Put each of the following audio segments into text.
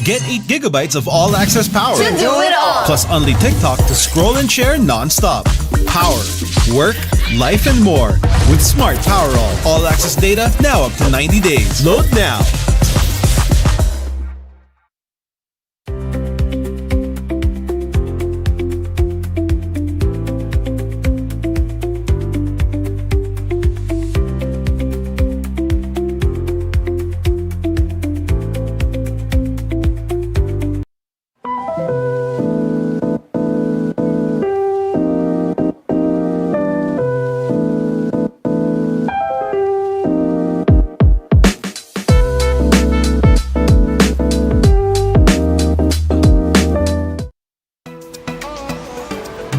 Get 8 gigabytes of all-access power. To do it all. Plus only TikTok to scroll and share non-stop. Power, work, life, and more. With Smart Power all-access data now up to 90 days. Load now.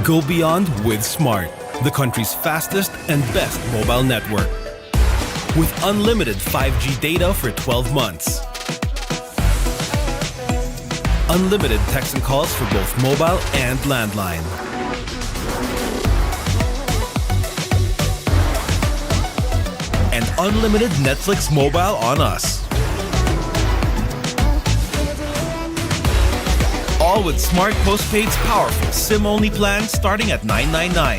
Go beyond with Smart, the country's fastest and best mobile network. With unlimited 5G data for 12 months. Unlimited text and calls for both mobile and landline. And unlimited Netflix mobile on us. All with Smart Postpaid's powerful SIM-only plan starting at $999.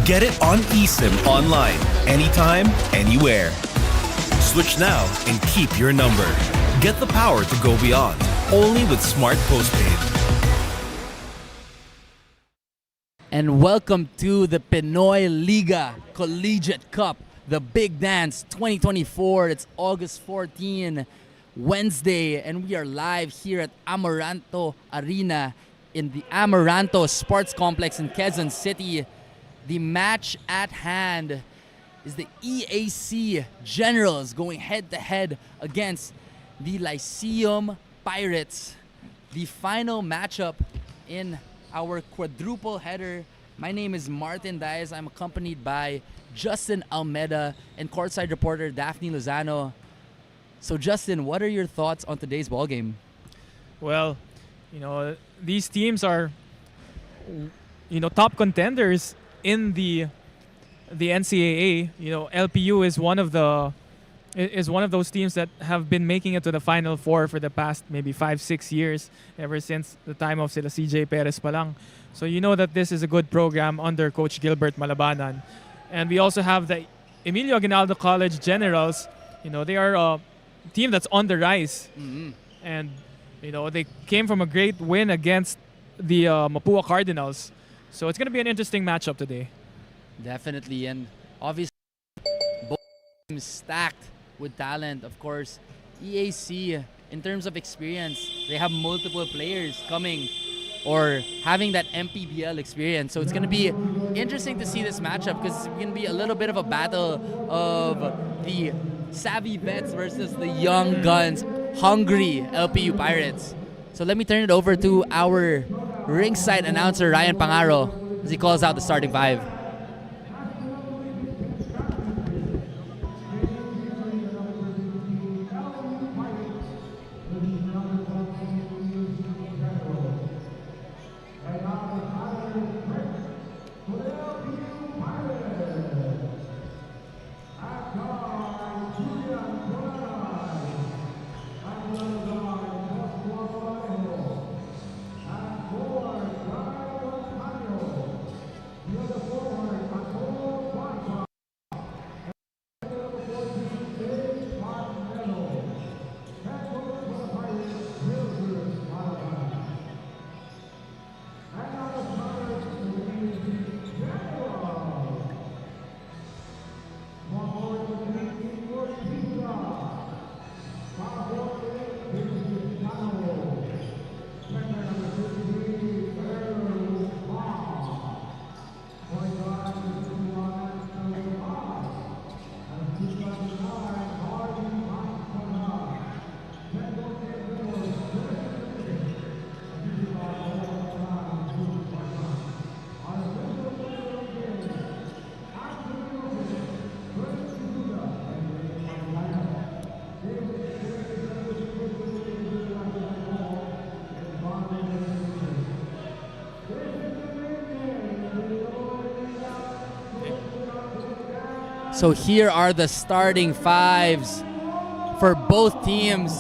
Get it on eSIM online, anytime, anywhere. Switch now and keep your number. Get the power to go beyond, only with Smart Postpaid. And welcome to the Pinoy Liga Collegiate Cup, the Big Dance 2024. It's August 14. Wednesday, and we are live here at Amaranto Arena in the Amaranto Sports Complex in Quezon City. The match at hand is the EAC Generals going head-to-head against the Lyceum Pirates. The final matchup in our quadruple header. My name is Martin Diaz. I'm accompanied by Justin Almeida and courtside reporter Daphne Lozano. So Justin, what are your thoughts on today's ballgame? Well, these teams are, top contenders in the NCAA. LPU is one of those teams that have been making it to the Final Four for the past maybe 5-6 years, ever since the time of sila CJ Perez pa lang. So you know that this is a good program under Coach Gilbert Malabanan. And we also have the Emilio Aguinaldo College Generals. They are a team that's on the rise. Mm-hmm. And they came from a great win against the Mapua Cardinals. So it's going to be an interesting matchup today. Definitely, and obviously both teams stacked with talent. Of course, EAC, in terms of experience, they have multiple players coming or having that MPBL experience. So it's going to be interesting to see this matchup because it's going to be a little bit of a battle of the savvy vets versus the young guns, hungry LPU Pirates. So let me turn it over to our ringside announcer, Ryan Pangaro, as he calls out the starting five. So here are the starting fives for both teams.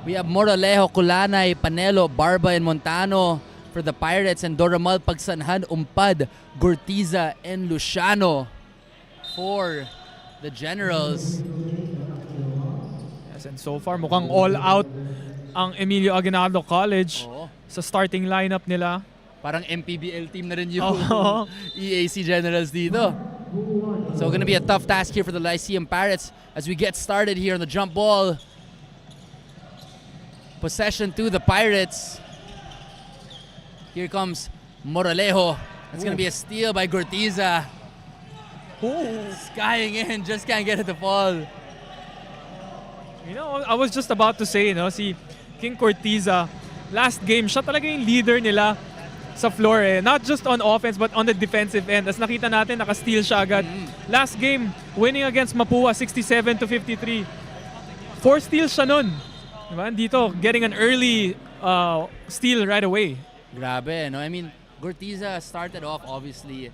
We have Moralejo, Culanay, Panelo, Barba, and Montano for the Pirates, and Doramal, Pagsanhan, Umpad, Gortiza, and Luciano for the Generals. Yes, and so far mukhang all out ang Emilio Aguinaldo College Oo. sa starting lineup nila. Parang MPBL team na rin yung Oo. EAC Generals dito. So gonna be a tough task here for the Lyceum Pirates as we get started here on the jump ball. Possession to the Pirates. Here comes Moralejo. That's gonna be a steal by Gortiza. Skying in, just can't get it to fall. You know, I was just about to say, si King Cortiza, last game, siya talaga yung leader nila sa floor eh. Not just on offense, but on the defensive end. As nakita natin, naka-steal siya agad. Last game, winning against Mapua, 67-53. 4 steals siya nun. Diba? Dito, getting an early steal right away. Grabe, no? I mean, Gortiza started off, obviously,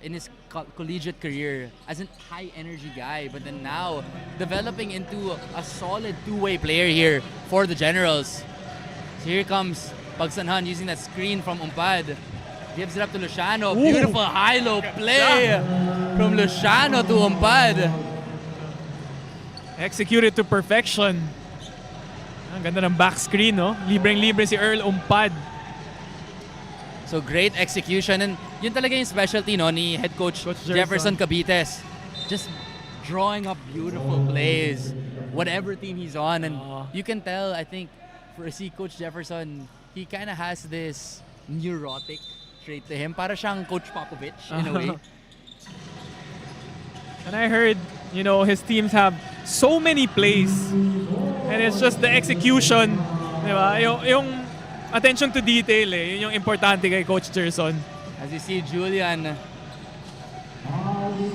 in his collegiate career as a high-energy guy, but then now developing into a solid two-way player here for the Generals. So here comes Pagsanhan using that screen from Umpad. Gives it up to Luciano. Beautiful high-low play from Luciano to Umpad. Executed to perfection. Ang ganda ng back screen, no? Libreng-libre si Earl Umpad. So great execution, and yun talaga yung specialty no ni head coach Jefferson Cabites. Just drawing up beautiful plays, whatever team he's on, and you can tell, I think, for si Coach Jefferson, he kind of has this neurotic trait to him. Para siyang Coach Popovich in a way. And I heard, his teams have so many plays, and it's just the execution, di ba? Yung attention to detail yun yung importante kay Coach Gerson. As you see, Julian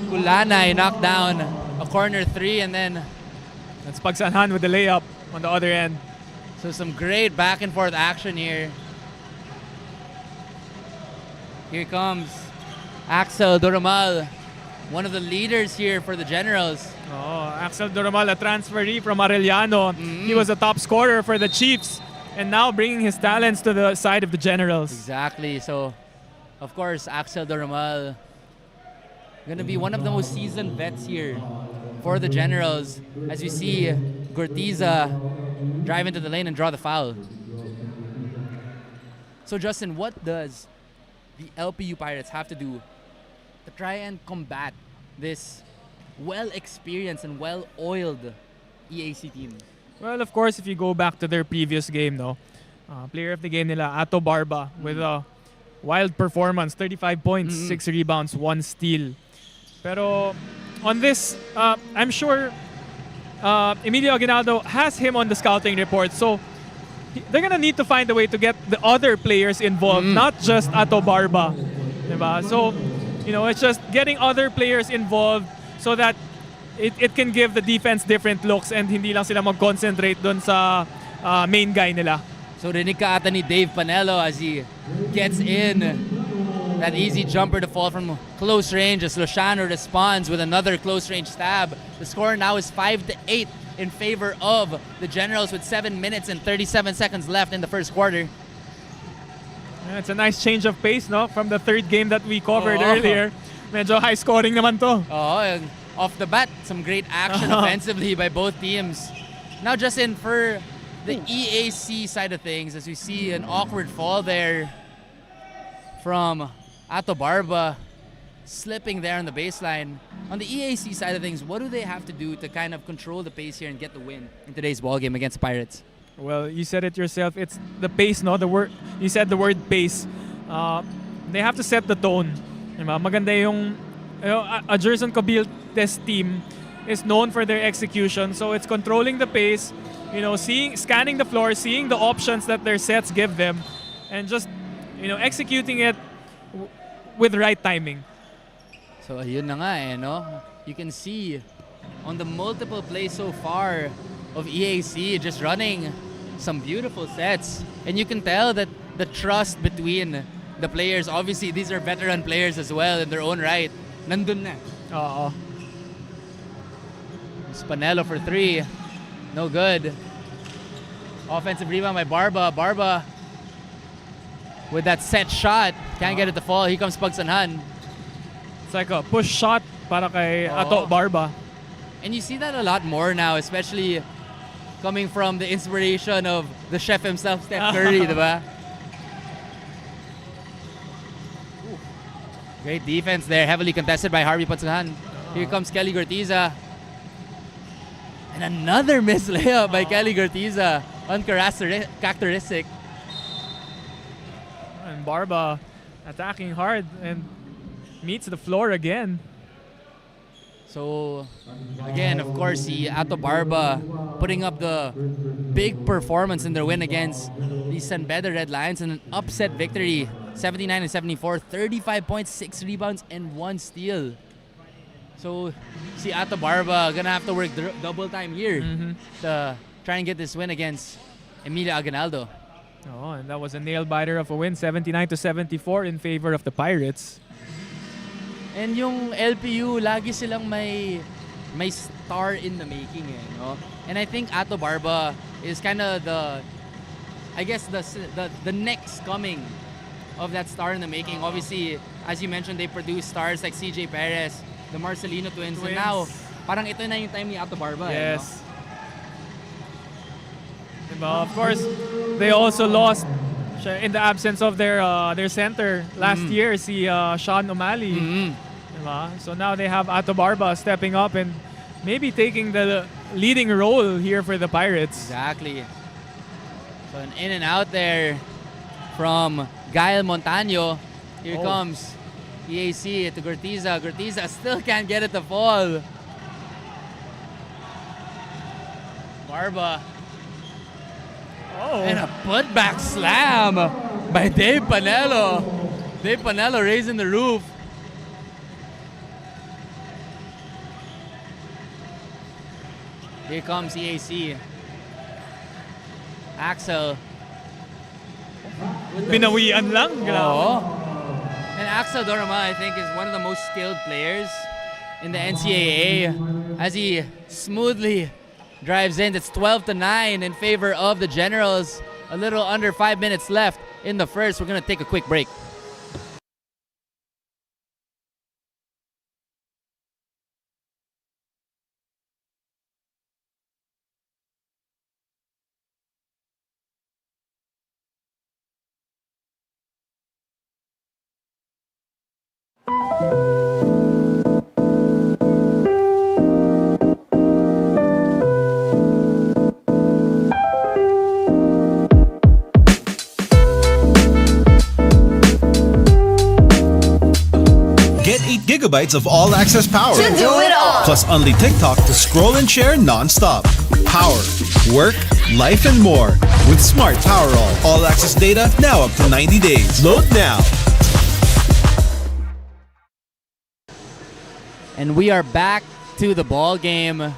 Culanay knocked down a corner 3, and then That's Pagsanhan with the layup on the other end. so some great back and forth action here. Here comes Axel Doramal, one of the leaders here for the Generals. Axel Doramal, a transferee from Arellano. He was a top scorer for the Chiefs, and now bringing his talents to the side of the Generals. Exactly. So, of course, Axel Doramal gonna be one of the most seasoned vets here for the Generals. As you see, Gortiza drive into the lane and draw the foul. So, Justin, what does the LPU Pirates have to do to try and combat this well-experienced and well-oiled EAC team? Well, of course, if you go back to their previous game, player of the game nila, Ato Barba, with a wild performance, 35 points, 6 rebounds, 1 steal. Pero on this, I'm sure Emilio Aguinaldo has him on the scouting report. So they're gonna need to find a way to get the other players involved, not just Ato Barba. Diba? So, it's just getting other players involved so that it can give the defense different looks and hindi lang sila mag-concentrate dun sa main guy nila. So rinig ka ata ni Dave Panelo as he gets in that easy jumper to fall from close range as Luciano responds with another close range stab. The score now is 5-8 in favor of the Generals with 7 minutes and 37 seconds left in the first quarter. Yeah, it's a nice change of pace, no? From the third game that we covered earlier. Medyo high scoring naman to. Off the bat, some great action offensively by both teams. Now, Justin, for the EAC side of things, as we see an awkward fall there from Ato Barba, slipping there on the baseline. On the EAC side of things, what do they have to do to kind of control the pace here and get the win in today's ballgame against the Pirates? Well, you said it yourself. It's the pace, no? You said the word pace. They have to set the tone. Diba? Maganda yung a Gerson Cabiltes team is known for their execution, so it's controlling the pace, scanning the floor, seeing the options that their sets give them, and just executing it with right timing. So yun na nga no? You can see on the multiple plays so far of EAC just running some beautiful sets, and you can tell that the trust between the players, obviously these are veteran players as well in their own right, nandun na. Panelo for 3, no good. Offensive rebound by Barba. Barba with that set shot. Can't get it to fall. Here comes Pagsanhan. It's like a push shot para kay Ato Barba. And you see that a lot more now, especially coming from the inspiration of the chef himself, Steph Curry, diba? Great defense there, heavily contested by Harvey Pagsanhan. Here comes Kelly Gortiza. And another missed layup by Kelly Gortiza. Uncharacteristic. And Barba attacking hard and meets the floor again. So, again, of course, si Ato Barba putting up the big performance in their win against the San Beda Red Lions in an upset victory. 79-74, 35 points, 6 rebounds, and 1 steal. So, si Ato Barba gonna have to work double time here to try and get this win against Emilio Aguinaldo. Oh, and that was a nail biter of a win, 79-74 in favor of the Pirates. And yung LPU, lagi silang may star in the making, no? And I think Ato Barba is kind of the next coming of that star in the making. Obviously, as you mentioned, they produce stars like CJ Perez, the Marcelino twins. And now, parang ito na yung time ni Ato Barba. Yes. Diba? Of course, they also lost in the absence of their center last year, si Sean O'Malley. Diba? So now they have Ato Barba stepping up and maybe taking the leading role here for the Pirates. Exactly. So an in and out there from Gael Montaño. Here comes EAC to Gortiza. Gortiza still can't get it to fall. Barba. And a putback slam by Dave Panelo. Dave Panelo raising the roof. Here comes EAC. Axel. Binawian lang. Oh. And Axel Dorama, I think, is one of the most skilled players in the NCAA as he smoothly drives in. It's 12-9 in favor of the Generals. A little under 5 minutes left in the first. We're going to take a quick break. Get 8 gigabytes of all-access power. To do it all. Plus only TikTok to scroll and share non-stop. Power, work, life, and more. With Smart Power all-access data now up to 90 days. Load now. And we are back to the ball game.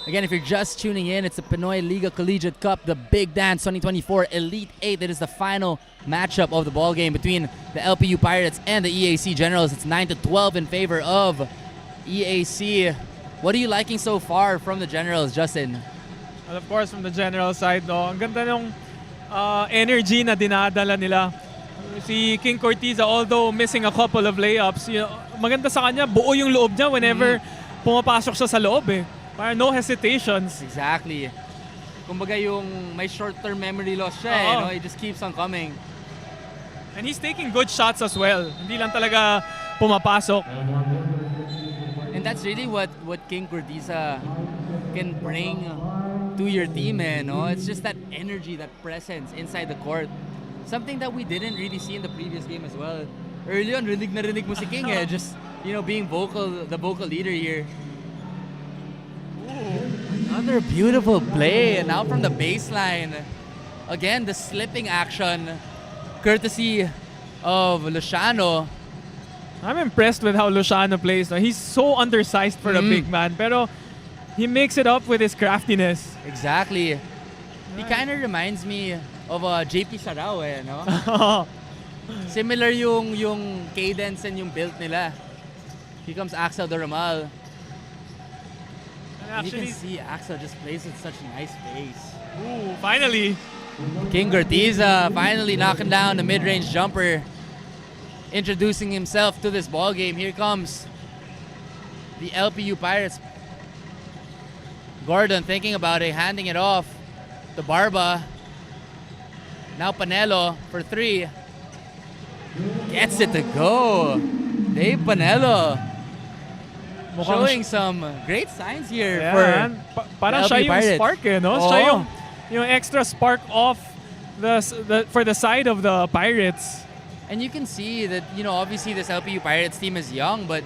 Again, if you're just tuning in, it's the Pinoy Liga Collegiate Cup, the Big Dance 2024 Elite 8. It is the final matchup of the ball game between the LPU Pirates and the EAC Generals. It's 9-12 in favor of EAC. What are you liking so far from the Generals, Justin? Well, of course, from the General side, no, ang ganda ng energy na dinadala nila. Si King Cortiza, although missing a couple of layups, maganda sa kanya, buo yung loob niya whenever pumapasok siya sa loob eh. Parang no hesitations. Exactly. Kumbaga yung may short-term memory loss siya eh, no? It just keeps on coming. And he's taking good shots as well. Hindi lang talaga pumapasok. And that's really what King Cortiza can bring to your team, eh, no? It's just that energy, that presence inside the court. Something that we didn't really see in the previous game as well. Early on, rinig na rinig mo si King eh. Just, being vocal, the vocal leader here. Another beautiful play. Now from the baseline. Again, the slipping action, courtesy of Luciano. I'm impressed with how Luciano plays. He's so undersized for a big man, pero he makes it up with his craftiness. Exactly. He kind of reminds me of JP Sarao, eh, no? Similar yung cadence and yung build nila. Here comes Axel Doramal. And And you actually, can see Axel just plays with such nice pace. Ooh, finally. King Gortiza finally knocking down the mid-range jumper, introducing himself to this ball game. Here comes the LPU Pirates. Gordon thinking about it, handing it off to Barba. Now Panelo for 3. Gets it to go. Dave Panelo showing some great signs here Yeah, for parang LPU siya yung Pirates. spark eh, no? Oo. Siya yung extra spark off for the side of the Pirates. And you can see that, obviously this LPU Pirates team is young, but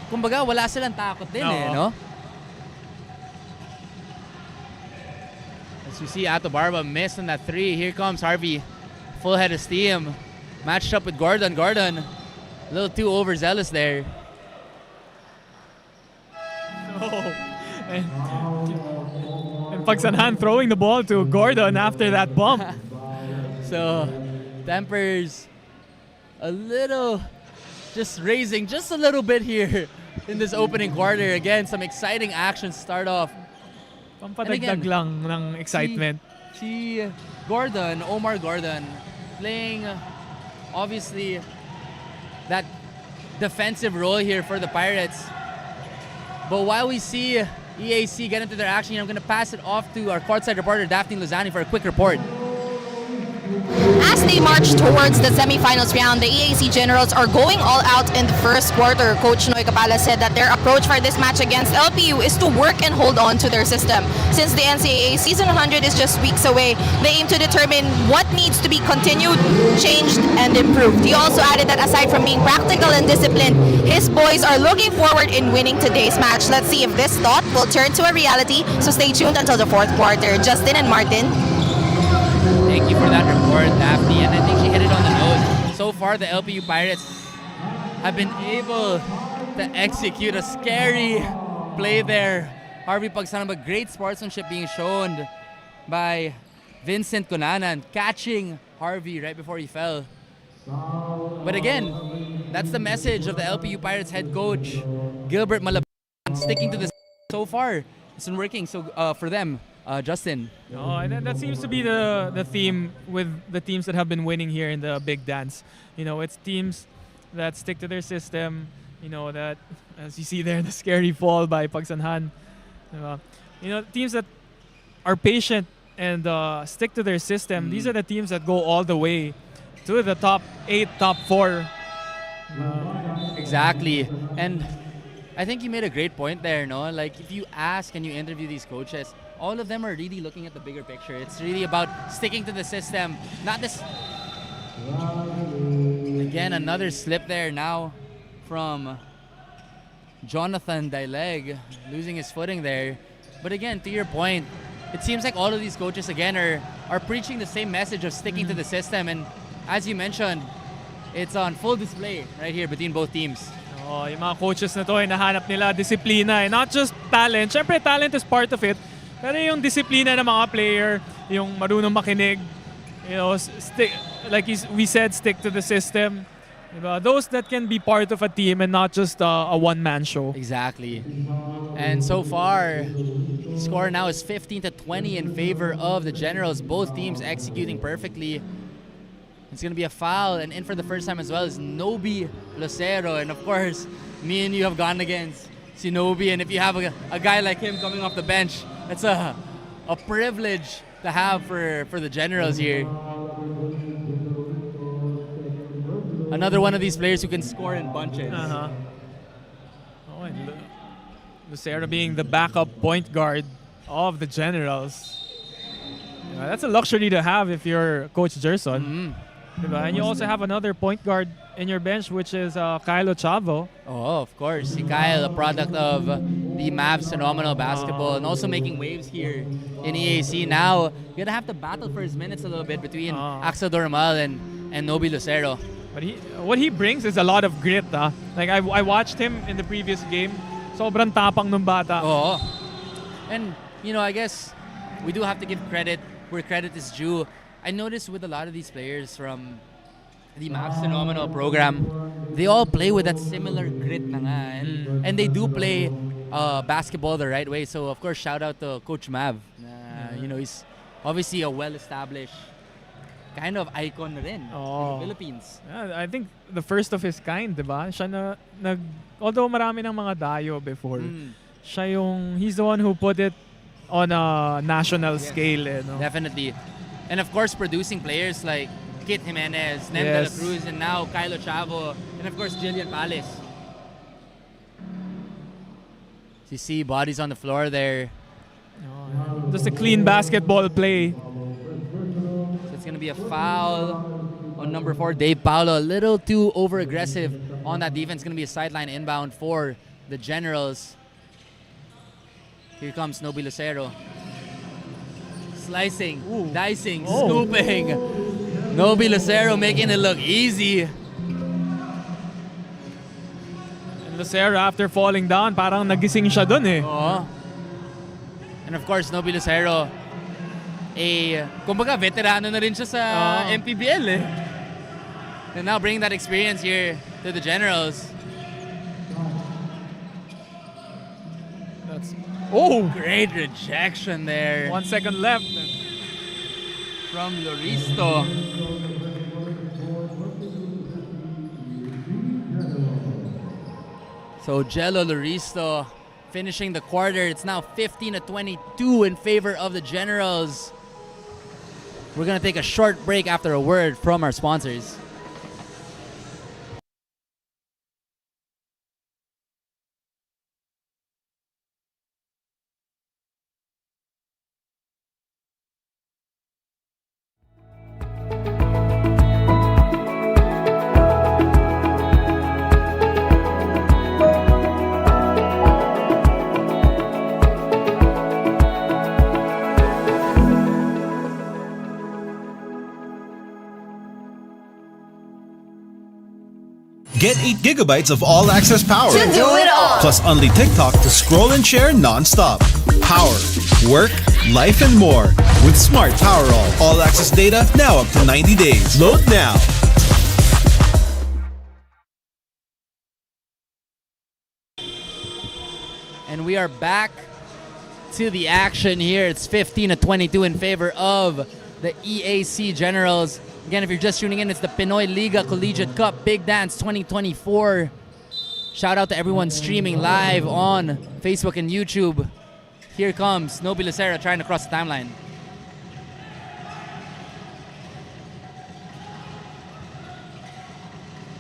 kumbaga wala silang takot din no? As you see, Ato Barba missed on that 3. Here comes Harvey, full head of steam. Matched up with Gordon. Gordon, a little too overzealous there. Oh. And Pagsanhan throwing the ball to Gordon after that bump. So, tempers a little, just raising just a little bit here in this opening quarter. Again, some exciting action to start off. Pampadagdag lang ng excitement. Si Gordon, Omar Gordon, playing obviously that defensive role here for the Pirates. But while we see EAC get into their action, I'm going to pass it off to our courtside reporter, Daphne Lozani, for a quick report. As they march towards the semifinals round, the EAC Generals are going all out in the first quarter. Coach Noy Capala said that their approach for this match against LPU is to work and hold on to their system. Since the NCAA Season 100 is just weeks away, they aim to determine what needs to be continued, changed, and improved. He also added that aside from being practical and disciplined, his boys are looking forward in winning today's match. Let's see if this thought will turn to a reality, so stay tuned until the fourth quarter. Justin and Martin. Thank you for that report, Daphne, and I think she hit it on the nose. So far, the LPU Pirates have been able to execute a scary play there. Harvey Pagsanhan, but great sportsmanship being shown by Vincent Cunanan, catching Harvey right before he fell. But again, that's the message of the LPU Pirates head coach, Gilbert Malab, sticking to this so far. It's been working for them. Justin. Oh, and that seems to be the theme with the teams that have been winning here in the Big Dance. It's teams that stick to their system. That, as you see there, the scary fall by Pagsanhan. Teams that are patient and stick to their system. These are the teams that go all the way to the top 8, top 4. Exactly. And I think you made a great point there, no? Like, if you ask and you interview these coaches, all of them are really looking at the bigger picture. It's really about sticking to the system, not this. Again, another slip there now from Jonathan Daileg, losing his footing there. But again, to your point, it seems like all of these coaches again are preaching the same message of sticking to the system. And as you mentioned, it's on full display right here between both teams. Oh, yung mga coaches na to, hinahanap nila disiplina. Not just talent. Siyempre, talent is part of it. Pero yung disiplina ng mga player, yung marunong makinig, we said, stick to the system. Those that can be part of a team and not just a one-man show. Exactly. And so far, the score now is 15-20 in favor of the Generals. Both teams executing perfectly. It's going to be a foul, and in for the first time as well is Nobi Lucero. And of course, me and you have gone against Nobi, and if you have a guy like him coming off the bench, that's a privilege to have for the Generals here. Another one of these players who can score in bunches. Oh, and Lucero being the backup point guard of the Generals. That's a luxury to have if you're Coach Gerson. And you also have another point guard in your bench, which is Kyle Chavo. Oh, of course. Si Kyle, a product of the Mavs phenomenal basketball, and also making waves here in EAC. Now, you're going to have to battle for his minutes a little bit between Axel Dormal and Nobi Lucero. But what he brings is a lot of grit. Like, I watched him in the previous game. Sobrang tapang nung bata. Oh. And, I guess we do have to give credit where credit is due. I noticed with a lot of these players from the Mavs phenomenal program, they all play with that similar grit na nga. And they do play basketball the right way. So, of course, shout out to Coach Mav. You know, he's obviously a well-established kind of icon na rin in the Philippines. Yeah, I think the first of his kind, diba? Siya although marami ng mga dayo before, he's the one who put it on a national scale. No? Definitely. And of course, producing players like Kit Jimenez, Nem de la Cruz, and now Kylo Chavo, and of course, Jillian Palace. You see bodies on the floor there. Just a clean basketball play. So it's going to be a foul on number 4, Dave Paulo. A little too over-aggressive on that defense. Going to be a sideline inbound for the Generals. Here comes Noby Lucero. Slicing, dicing, scooping. Noby Lucero making it look easy. And Lucero, after falling down, parang nagising siya dun eh. And of course, Noby Lucero, kumbaga, veterano na rin siya sa MPBL eh. And now bringing that experience here to the Generals. Great rejection there. 1 second left. From Loristo. So Jello Loristo finishing the quarter. It's now 15-22 in favor of the Generals. We're going to take a short break after a word from our sponsors. Get 8 gigabytes of all-access power. To do it all. Plus only TikTok to scroll and share non-stop. Power, work, life, and more. With Smart Power all-access data now up to 90 days. Load now. And we are back to the action here. It's 15-22 in favor of the EAC Generals. Again, if you're just tuning in, it's the Pinoy Liga Collegiate Cup Big Dance 2024. Shout out to everyone streaming live on Facebook and YouTube. Here comes Noby Lucero trying to cross the timeline.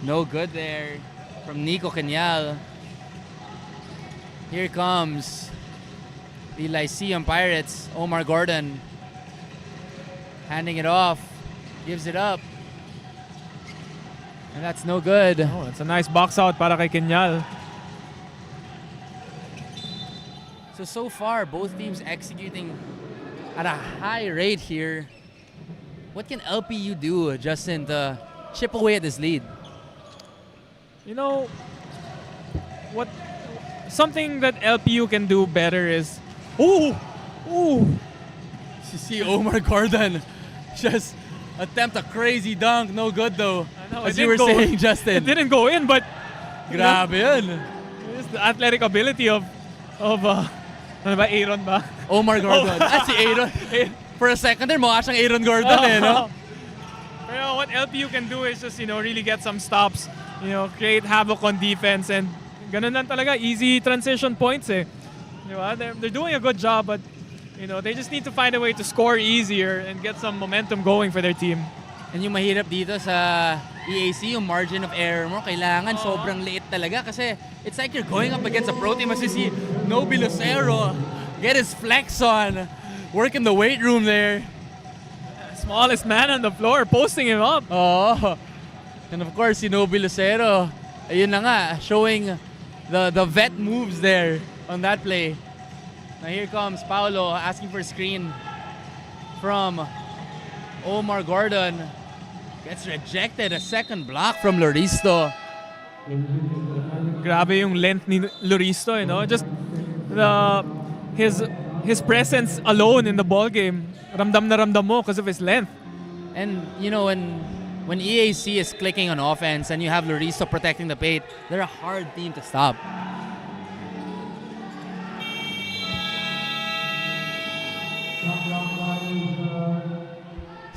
No good there from Nico Cañal. Here comes the Lyceum Pirates, Omar Gordon. Handing it off. Gives it up. And that's no good. Oh, it's a nice box out para kay Cañal. So far, both teams executing at a high rate here. What can LPU do, Justin, to chip away at this lead? You know, something that LPU can do better is... You see Omar Gordon just attempt a crazy dunk. No good though. As you were saying, Justin. It didn't go in, but... Grabe yun. It's the athletic ability of ano ba, Aaron ba? Omar Gordon. Si Aaron. For a second there, mukha siyang Aaron Gordon no? Pero what LPU can do is just, really get some stops, create havoc on defense, and ganun lang talaga, easy transition points eh. They're doing a good job, but they just need to find a way to score easier and get some momentum going for their team. And yung mahirap dito sa EAC, yung margin of error mo, kailangan sobrang liit talaga kasi it's like you're going up against a pro team. As you see, Noby Lucero get his flex on, work in the weight room there. Smallest man on the floor, posting him up. And of course, si Noby Lucero, ayun na nga, showing the vet moves there on that play. Now here comes Paulo asking for a screen from Omar Gordon. Gets rejected. A second block from Loristo. Grabe yung length ni Loristo, just his presence alone in the ball game. Ramdam na ramdam mo because of his length. And when EAC is clicking on offense and you have Loristo protecting the paint, they're a hard team to stop.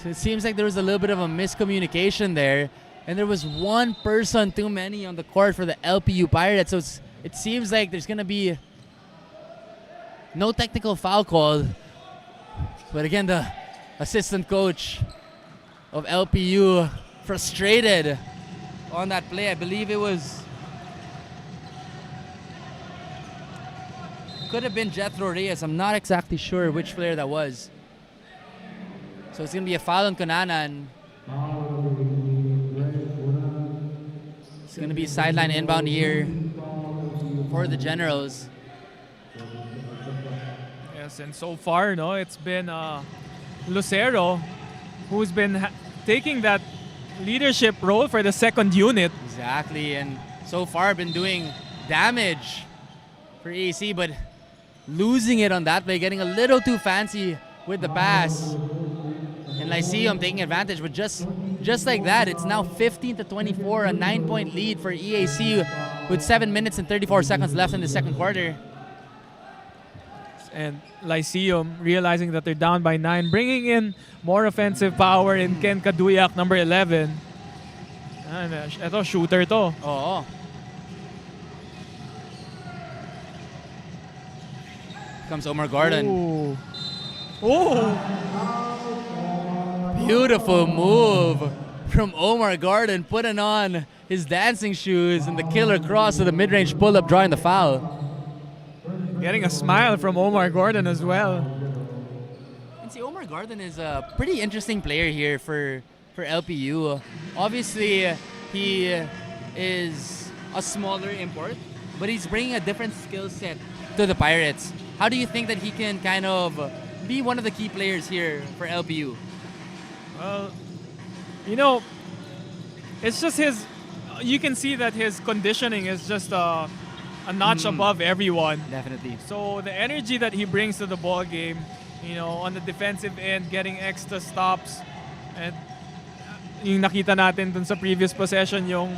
So it seems like there was a little bit of a miscommunication there. And there was one person too many on the court for the LPU Pirates. So it seems like there's going to be no technical foul call. But again, the assistant coach of LPU frustrated on that play. I believe it was... Could have been Jethro Reyes. I'm not exactly sure which player that was. So it's going to be a foul on Konana. And it's going to be sideline inbound here for the Generals. Yes, and so far, no, it's been Lucero who's been taking that leadership role for the second unit. Exactly, and so far been doing damage for EAC, but losing it on that play, getting a little too fancy with the pass. And Lyceum taking advantage, but just like that, it's now 15-24, a 9-point lead for EAC with 7 minutes and 34 seconds left in the second quarter. And Lyceum realizing that they're down by 9, bringing in more offensive power in Ken Kaduyak, number 11. Ito, shooter to. Oo. Comes Omar Gordon. Ooh. Ooh. Beautiful move from Omar Gordon, putting on his dancing shoes and the killer cross to the mid-range pull-up, drawing the foul. Getting a smile from Omar Gordon as well. And see, Omar Gordon is a pretty interesting player here for LPU. Obviously, he is a smaller import, but he's bringing a different skill set to the Pirates. How do you think that he can kind of be one of the key players here for LPU? Well, you know, it's just his... You can see that his conditioning is just a notch above everyone. Definitely. So the energy that he brings to the ball game, you know, on the defensive end, getting extra stops, and yung nakita natin dun sa previous possession, yung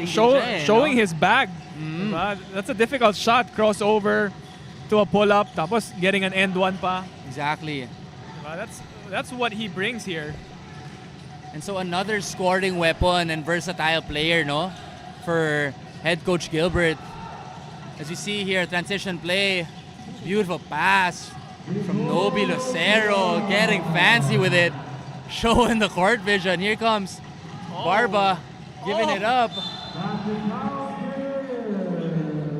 showing his bag. Diba? That's a difficult shot, crossover to a pull-up, tapos getting an end one pa. Exactly. Diba? That's what he brings here. And so another scoring weapon and versatile player, no, for head coach Gilbert. As you see here, transition play, beautiful pass from Nobi Lucero, getting fancy with it, showing the court vision. Here comes Barba, giving it up.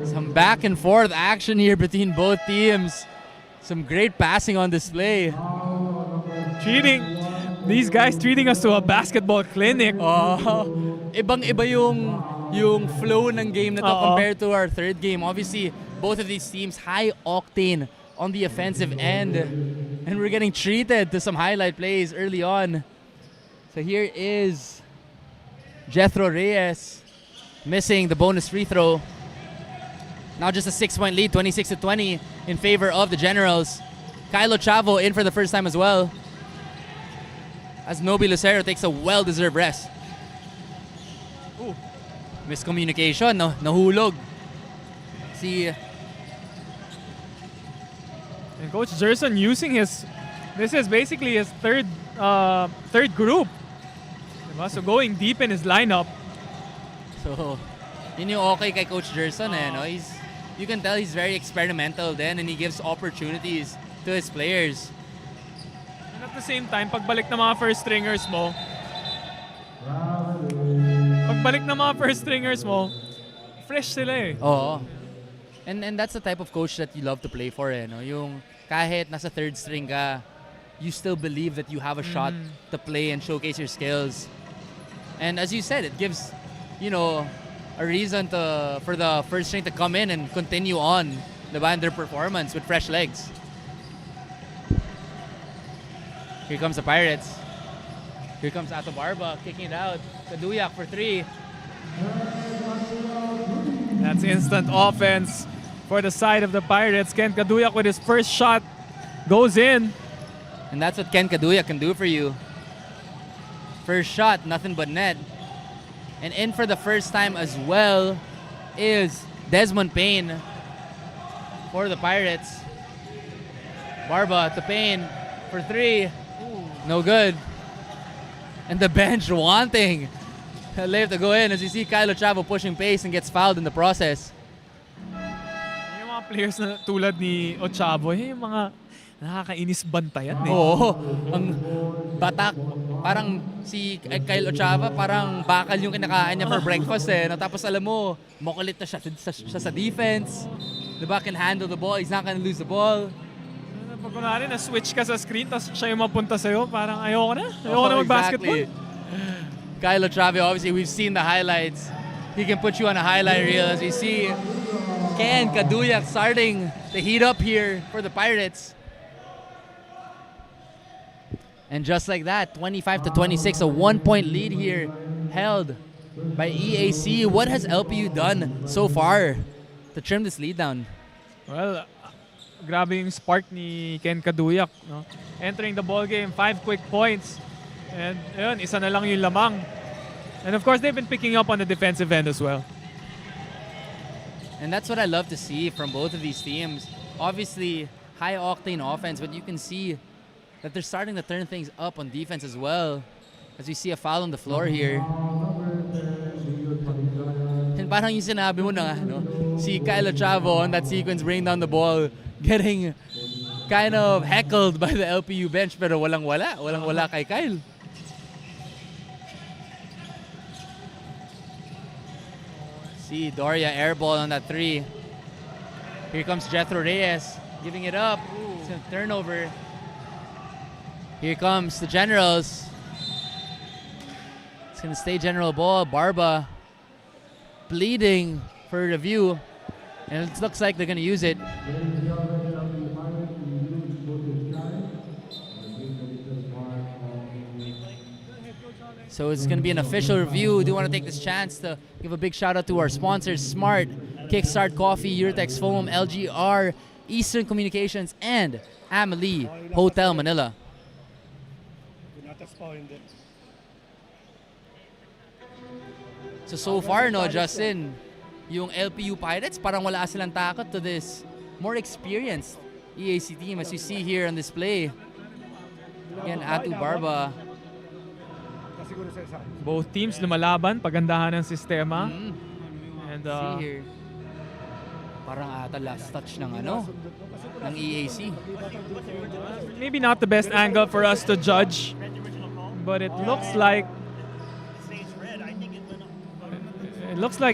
Some back and forth action here between both teams. Some great passing on display. These guys treating us to a basketball clinic. Ibang-iba yung flow ng game na to compared to our third game. Obviously, both of these teams high octane on the offensive end. And we're getting treated to some highlight plays early on. So here is Jethro Reyes missing the bonus free throw. Now just a 6-point lead, 26-20 in favor of the Generals. Kylo Chavo in for the first time as well, as Nobi Lucero takes a well-deserved rest. Ooh. Miscommunication, no? Nahulog. See. And Coach Gerson using this is basically his third group. Diba? So going deep in his lineup. So, yun yung okay kay Coach Gerson, no? You can tell he's very experimental then, and he gives opportunities to his players. And at the same time, pagbalik ng mga first stringers mo, fresh sila eh. Oo. And that's the type of coach that you love to play for, no? Yung kahit nasa third string ka, you still believe that you have a shot to play and showcase your skills. And as you said, it gives, a reason for the first string to come in and continue on, diba, in their performance with fresh legs. Here comes the Pirates. Here comes Ato Barba kicking it out. Kaduyak for 3. That's instant offense for the side of the Pirates. Ken Kaduyak with his first shot goes in. And that's what Ken Kaduyak can do for you. First shot, nothing but net. And in for the first time as well is Desmond Payne for the Pirates. Barba to Payne for 3. No good. And the bench wanting Lev to go in as you see Kyle Ochavo pushing pace and gets fouled in the process. Yung mga players na tulad ni Ochavo, yung mga nakakainis bantayan eh. Oo. Ang batak. Parang si Kyle Ochava, parang bakal yung kinakain niya for breakfast eh. No? Tapos alam mo, makulit na siya sa defense. Diba, can handle the ball. He's not gonna lose the ball. Pag kunwari na-switch ka sa screen, tapos siya yung mapunta sa'yo, parang ayoko na. Ayoko na mag-basketball. Exactly. Kyle Ochava, obviously, we've seen the highlights. He can put you on a highlight reel as we see Ken Kaduyak starting to heat up here for the Pirates. And just like that, 25-26, a 1-point lead here held by EAC. What has LPU done so far to trim this lead down? Well, grabe yung spark ni Ken Kaduyak. No? Entering the ball game, 5 quick points. And yun, isa na lang yung lamang. And of course, they've been picking up on the defensive end as well. And that's what I love to see from both of these teams. Obviously, high-octane offense, but you can see that they're starting to turn things up on defense as well. As we see a foul on the floor here. And parang yung sinabi mo na, no? Si Kyle Ochavo on that sequence bringing down the ball, getting kind of heckled by the LPU bench, pero walang-wala. Walang-wala kay Kyle. See Doria airball on that 3. Here comes Jethro Reyes, giving it up. It's a turnover. Here comes the Generals. It's gonna stay general ball. Barba bleeding for review. And it looks like they're gonna use it. So it's gonna be an official review. We do want to take this chance to give a big shout out to our sponsors, Smart, Kickstart Coffee, Urtex Foam, LGR, Eastern Communications, and Amelie Hotel Manila. So far, no, Justin, yung LPU Pirates, parang wala silang takot to this more experienced EAC team as you see here on display. Again, Atu Barba. Both teams lumalaban, pagandahan ng sistema. And See here. Parang ata last touch ng ng EAC. maybe not the best angle for us to judge, but it looks like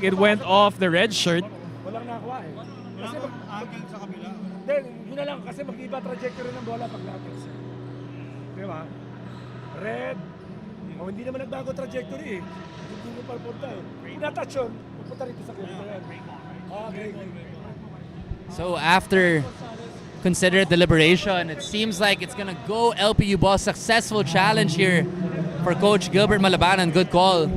it went off the red shirt. Walang nakuha eh. Kasi hanggang sa kabila. Then, yun na lang kasi mag-iba trajectory ng bola pag latex. Di ba? Red. Oh, hindi naman nagbago trajectory eh. Hindi mo papunta eh. Kung natouch yun, pupunta rito sa kulit. Okay. So after considered deliberation, it seems like it's gonna go LPU ball. Successful challenge here for Coach Gilbert Malabanan. Good call.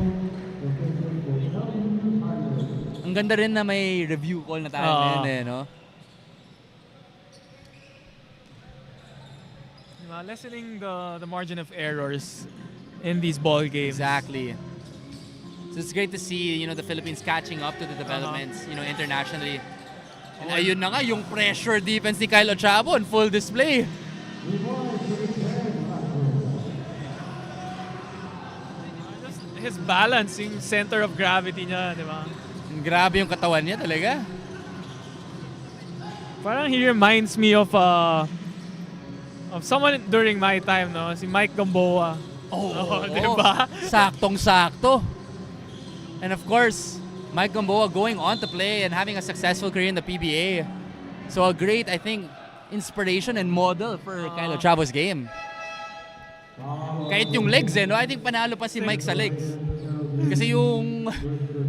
Ang ganda rin na may review call na tayo ngayon eh, no? Lessening the margin of errors in these ball games. Exactly. So it's great to see, the Philippines catching up to the developments, internationally. And ayun na nga, yung pressure defense ni Kyle Ochavo on full display. Just his balance, yung center of gravity niya, di ba? Grabe yung katawan niya talaga. Parang he reminds me of someone during my time, no? Si Mike Gamboa. Diba? Saktong-sakto. And of course, Mike Gamboa going on to play and having a successful career in the PBA. So a great, I think, inspiration and model for Kyle Ochavo's game. Kahit yung legs no? I think panalo pa si Mike sa legs. Kasi yung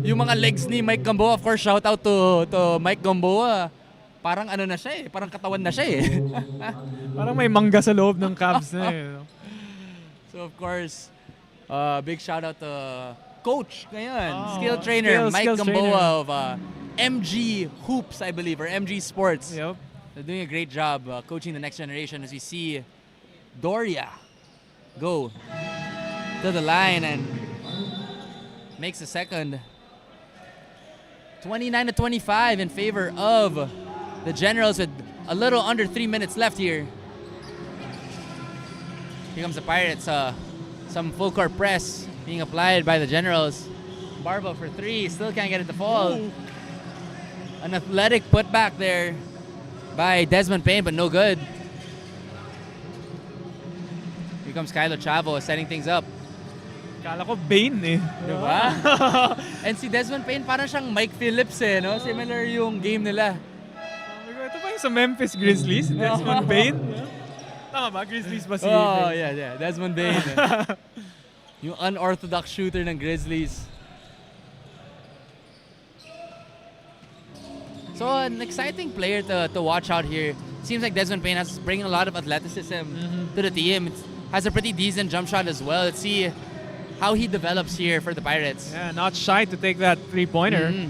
mga legs ni Mike Gamboa, of course, shout out to Mike Gamboa. Parang na siya eh. Parang katawan na siya eh. Parang may mangga sa loob ng Cavs na eh. So of course, big shout out to Coach ngayon, skill trainer Mike Gamboa of MG Hoops, I believe, or MG Sports. Yep. They're doing a great job coaching the next generation as we see Doria go to the line and makes a second. 29-25 in favor of the Generals with a little under 3 minutes left here. Here comes the Pirates. Some full court press being applied by the Generals. Barba for three. Still can't get it to fall. Ooh. An athletic putback there by Desmond Payne, but no good. Here comes Kylo Chavo setting things up. Kala ko Bane eh. Diba? And si Desmond Payne parang siyang Mike Phillips eh, no? Similar yung game nila. Ito pa yung sa Memphis Grizzlies, Desmond Bane. Tama ba? Grizzlies ba si Oh, Bane? yeah. Desmond Payne. Yung unorthodox shooter ng Grizzlies. So, an exciting player to watch out here. Seems like Desmond Payne has bringing a lot of athleticism to the team. Has a pretty decent jump shot as well. Let's see how he develops here for the Pirates. Yeah, not shy to take that three-pointer.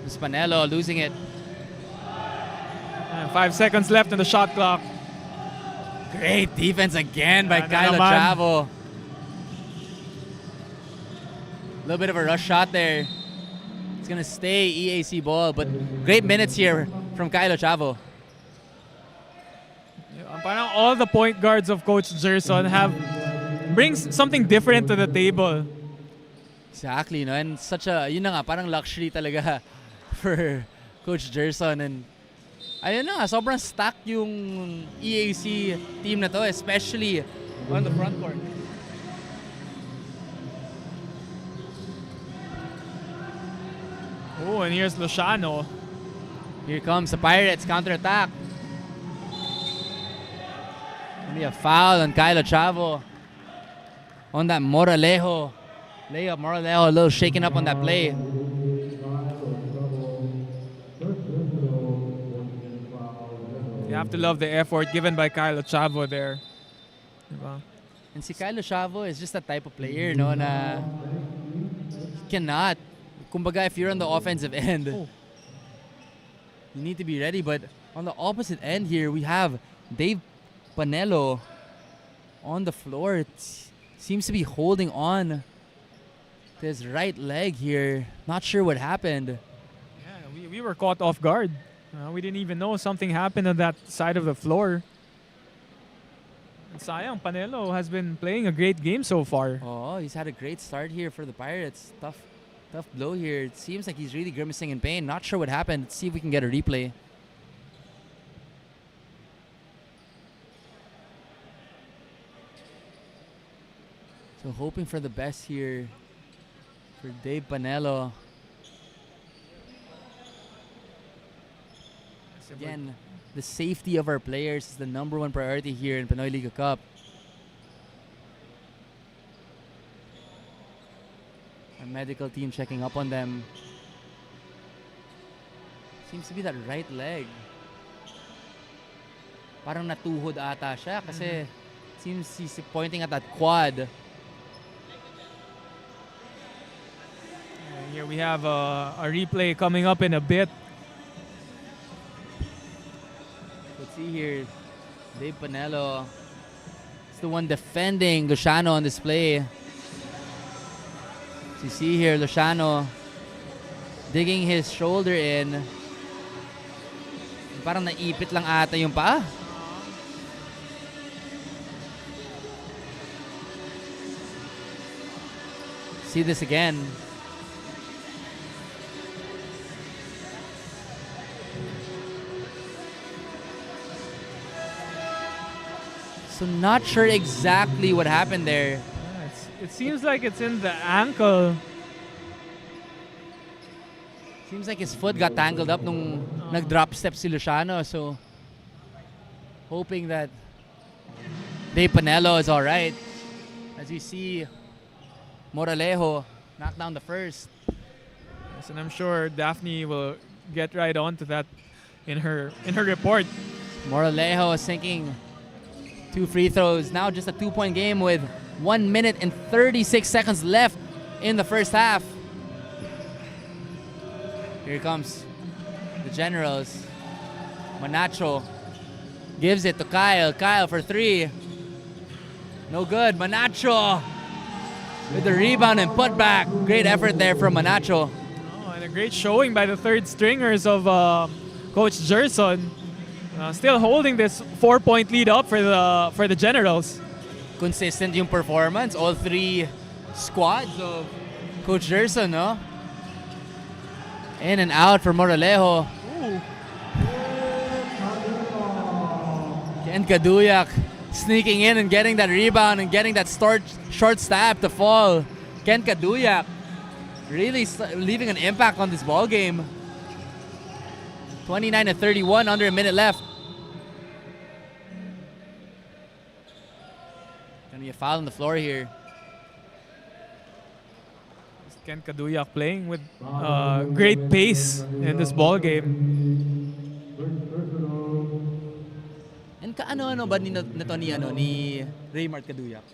Spanello losing it. 5 seconds left on the shot clock. Great defense again by Yan na Kylo naman. Chavo. A little bit of a rush shot there. It's gonna stay EAC ball, but great minutes here from Kylo Chavo. Parang all the point guards of Coach Gerson brings something different to the table. Exactly, no? And such a, yun na nga, parang luxury talaga for Coach Gerson. And ayun na nga, sobrang stacked yung EAC team na to, especially on the front court. Oh, and here's Luciano. Here comes the Pirates counterattack. Maybe a foul on Kylo Chavo. On that Moralejo. Layup, Moralejo a little shaken up on that play. You have to love the effort given by Kylo Chavo there. Diba? And si Kylo Chavo is just that type of player, no, na he cannot. Kumbaga, if you're on the offensive end, you need to be ready. But on the opposite end here, we have Dave Panelo on the floor. It seems to be holding on to his right leg here. Not sure what happened. Yeah, we were caught off guard. We didn't even know something happened on that side of the floor. And sayang, Panelo has been playing a great game so far. Oh, he's had a great start here for the Pirates. Tough blow here. It seems like he's really grimacing in pain. Not sure what happened. Let's see if we can get a replay. So hoping for the best here for Dave Panelo. Again, the safety of our players is the #1 priority here in Pinoy Liga Cup. Our medical team checking up on them. Seems to be that right leg. Parang natuhod ata siya kasi seems he's pointing at that quad. And here we have a replay coming up in a bit. Let's see here. Dave Panelo is the one defending Luciano on this play. So you see here, Luciano digging his shoulder in. Parang naipit lang ata yung paa. See this again. So not sure exactly what happened there. It seems like it's in the ankle. Seems like his foot got tangled up nung nag-drop step si Luciano. So hoping that Dave Panelo is all right. As we see Moralejo knock down the first. Yes, and I'm sure Daphne will get right on to that in her report. Moralejo is sinking 2 free throws. Now just a 2-point game with 1 minute and 36 seconds left in the first half. Here comes the Generals. Manacho gives it to Kyle. Kyle for 3. No good. Manacho with the rebound and put back. Great effort there from Manacho. Oh, and a great showing by the third stringers of Coach Gerson. Still holding this 4-point lead up for the Generals. Consistent yung performance. All three squads of Coach Gerson, no? In and out for Moralejo. Ooh. Ken Kaduyak sneaking in and getting that rebound and getting that short stab to fall. Ken Kaduyak really leaving an impact on this ball game. 29-31, under a minute left. Gonna be a foul on the floor here. Ken Kaduyak playing with great pace in this ball game. And kaano-ano ba ni Raymart Kaduyak?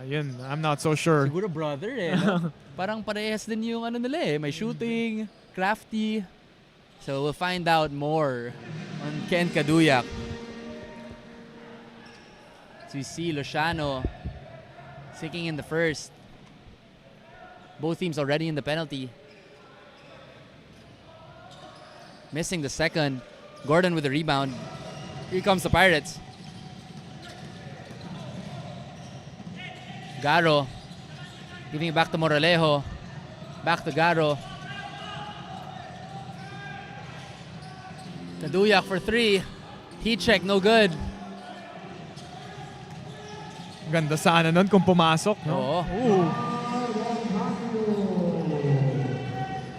Yun, I'm not so sure. Siguro brother eh. No? Parang parehas din yung ano nila eh. May shooting, crafty. So we'll find out more on Ken Kaduyak. So you see Luciano sinking in the first. Both teams already in the penalty. Missing the second. Gordon with the rebound. Here comes the Pirates. Garo giving it back to Moralejo. Back to Garo. Kaduyak for three. Heat check, no good. Ganda sana nun kung pumasok, no? Oo. Ooh.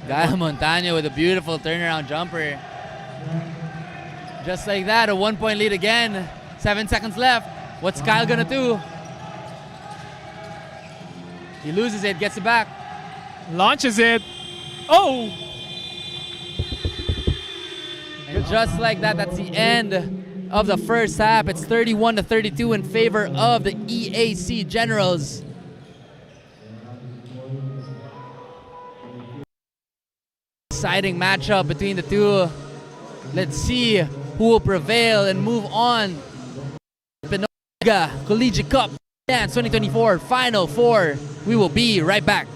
Gael Montaño with a beautiful turnaround jumper. Just like that, a 1-point lead again. 7 seconds left. What's Kyle gonna do? He loses it, gets it back. Launches it. Oh! And just like that, that's the end of the first half. It's 31-32 in favor of the EAC Generals. Exciting matchup between the two. Let's see who will prevail and move on. Pinoy Collegiate Cup Dance 2024 Final Four. We will be right back.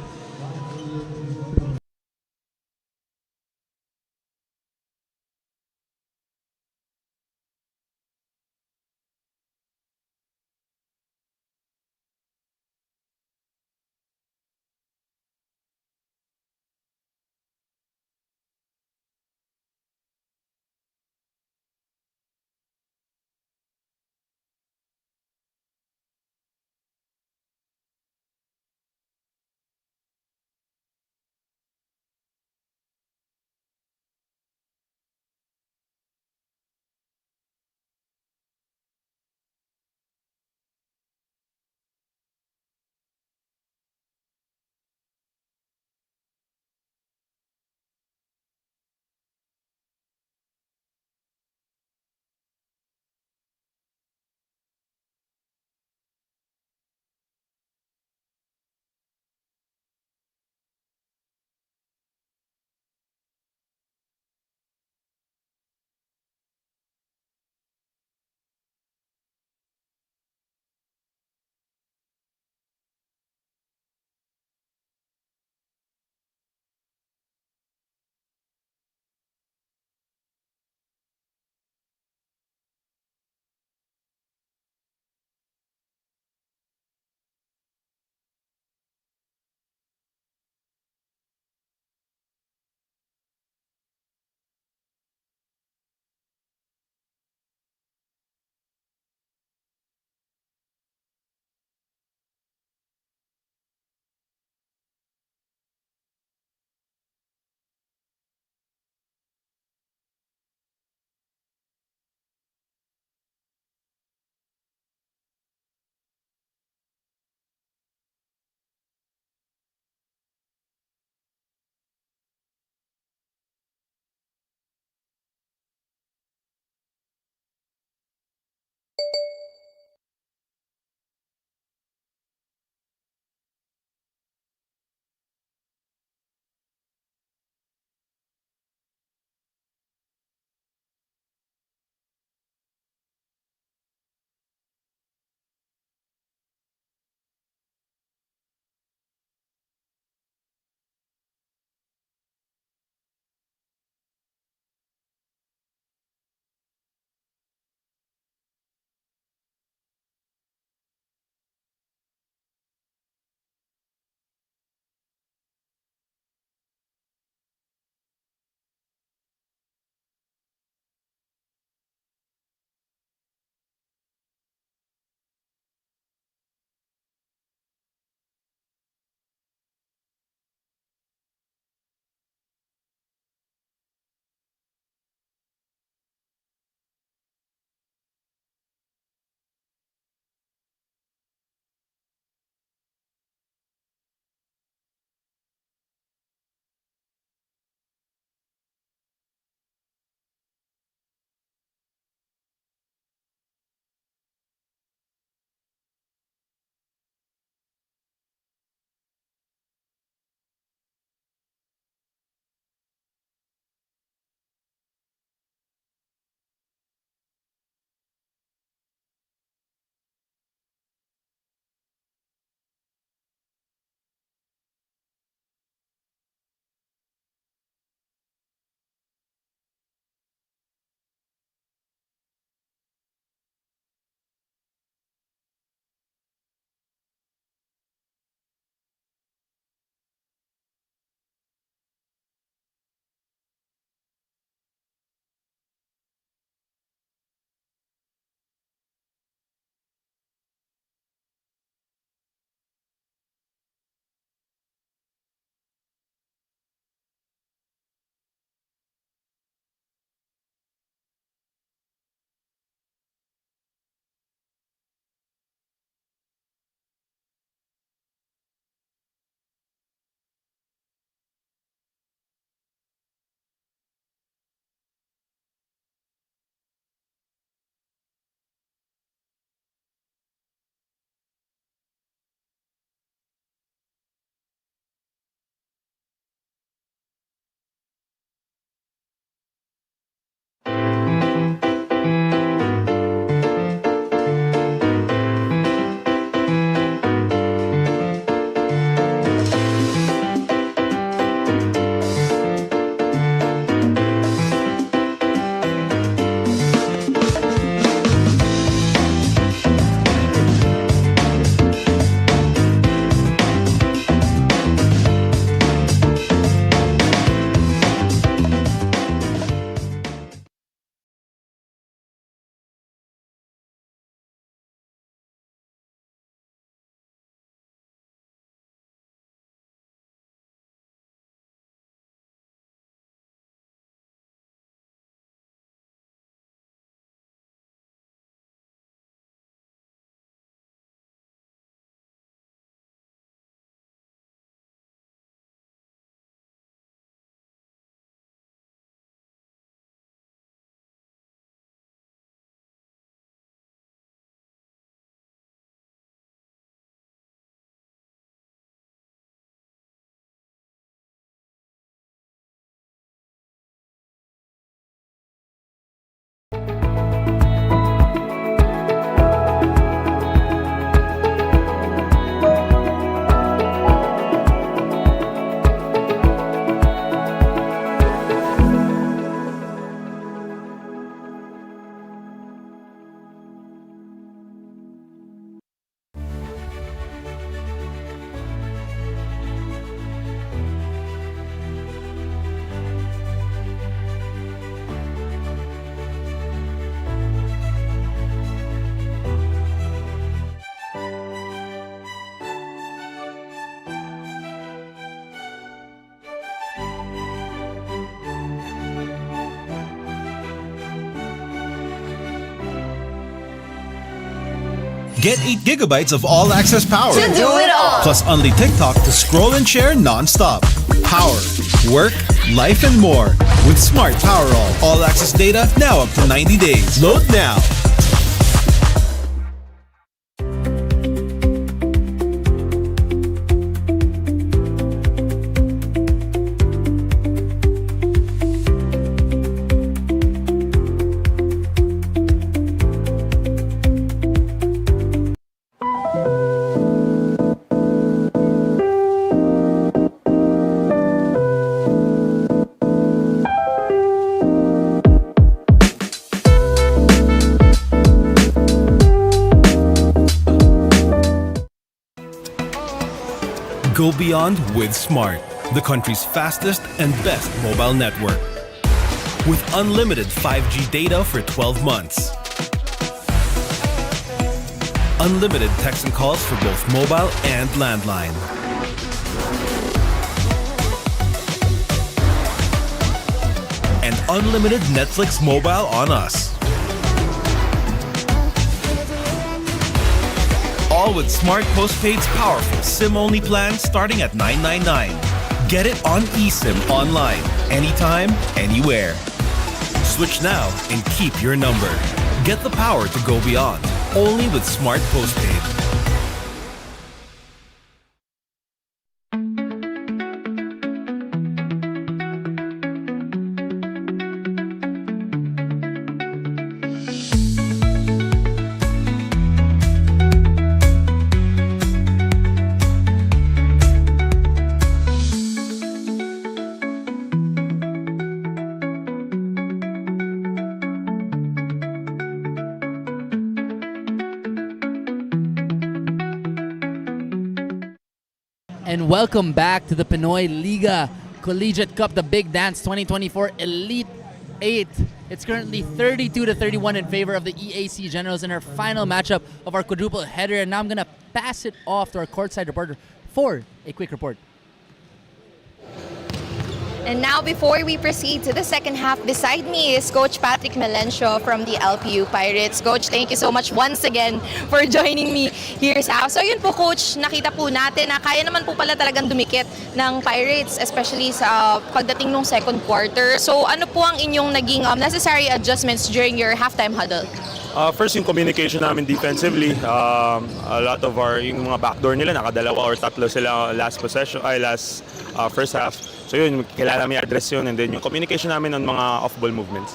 Get 8 gigabytes of all-access power. To do it all. Plus only TikTok to scroll and share non-stop. Power, work, life, and more. With Smart Power all-access data now up to 90 days. Load now. Go beyond with Smart, the country's fastest and best mobile network. With unlimited 5G data for 12 months. Unlimited text and calls for both mobile and landline. And unlimited Netflix mobile on us. All with Smart Postpaid's powerful SIM-only plan starting at $999. Get it on eSIM online, anytime, anywhere. Switch now and keep your number. Get the power to go beyond, only with Smart Postpaid. And welcome back to the Pinoy Liga Collegiate Cup, the Big Dance 2024 Elite 8. It's currently 32-31 in favor of the EAC Generals in our final matchup of our quadruple header. And now I'm going to pass it off to our courtside reporter for a quick report. And now, before we proceed to the second half, beside me is Coach Patrick Melencio from the LPU Pirates. Coach, thank you so much once again for joining me here sa house. So yun po, Coach, nakita po natin na kaya naman po pala talagang dumikit ng Pirates, especially sa pagdating ng second quarter. So ano po ang inyong naging necessary adjustments during your halftime huddle? First, yung communication namin defensively. A lot of yung mga backdoor nila, nakadalawa or tatlo sila last first half. So yun, kailangan namin i-address yun, and then yung communication namin on mga off-ball movements.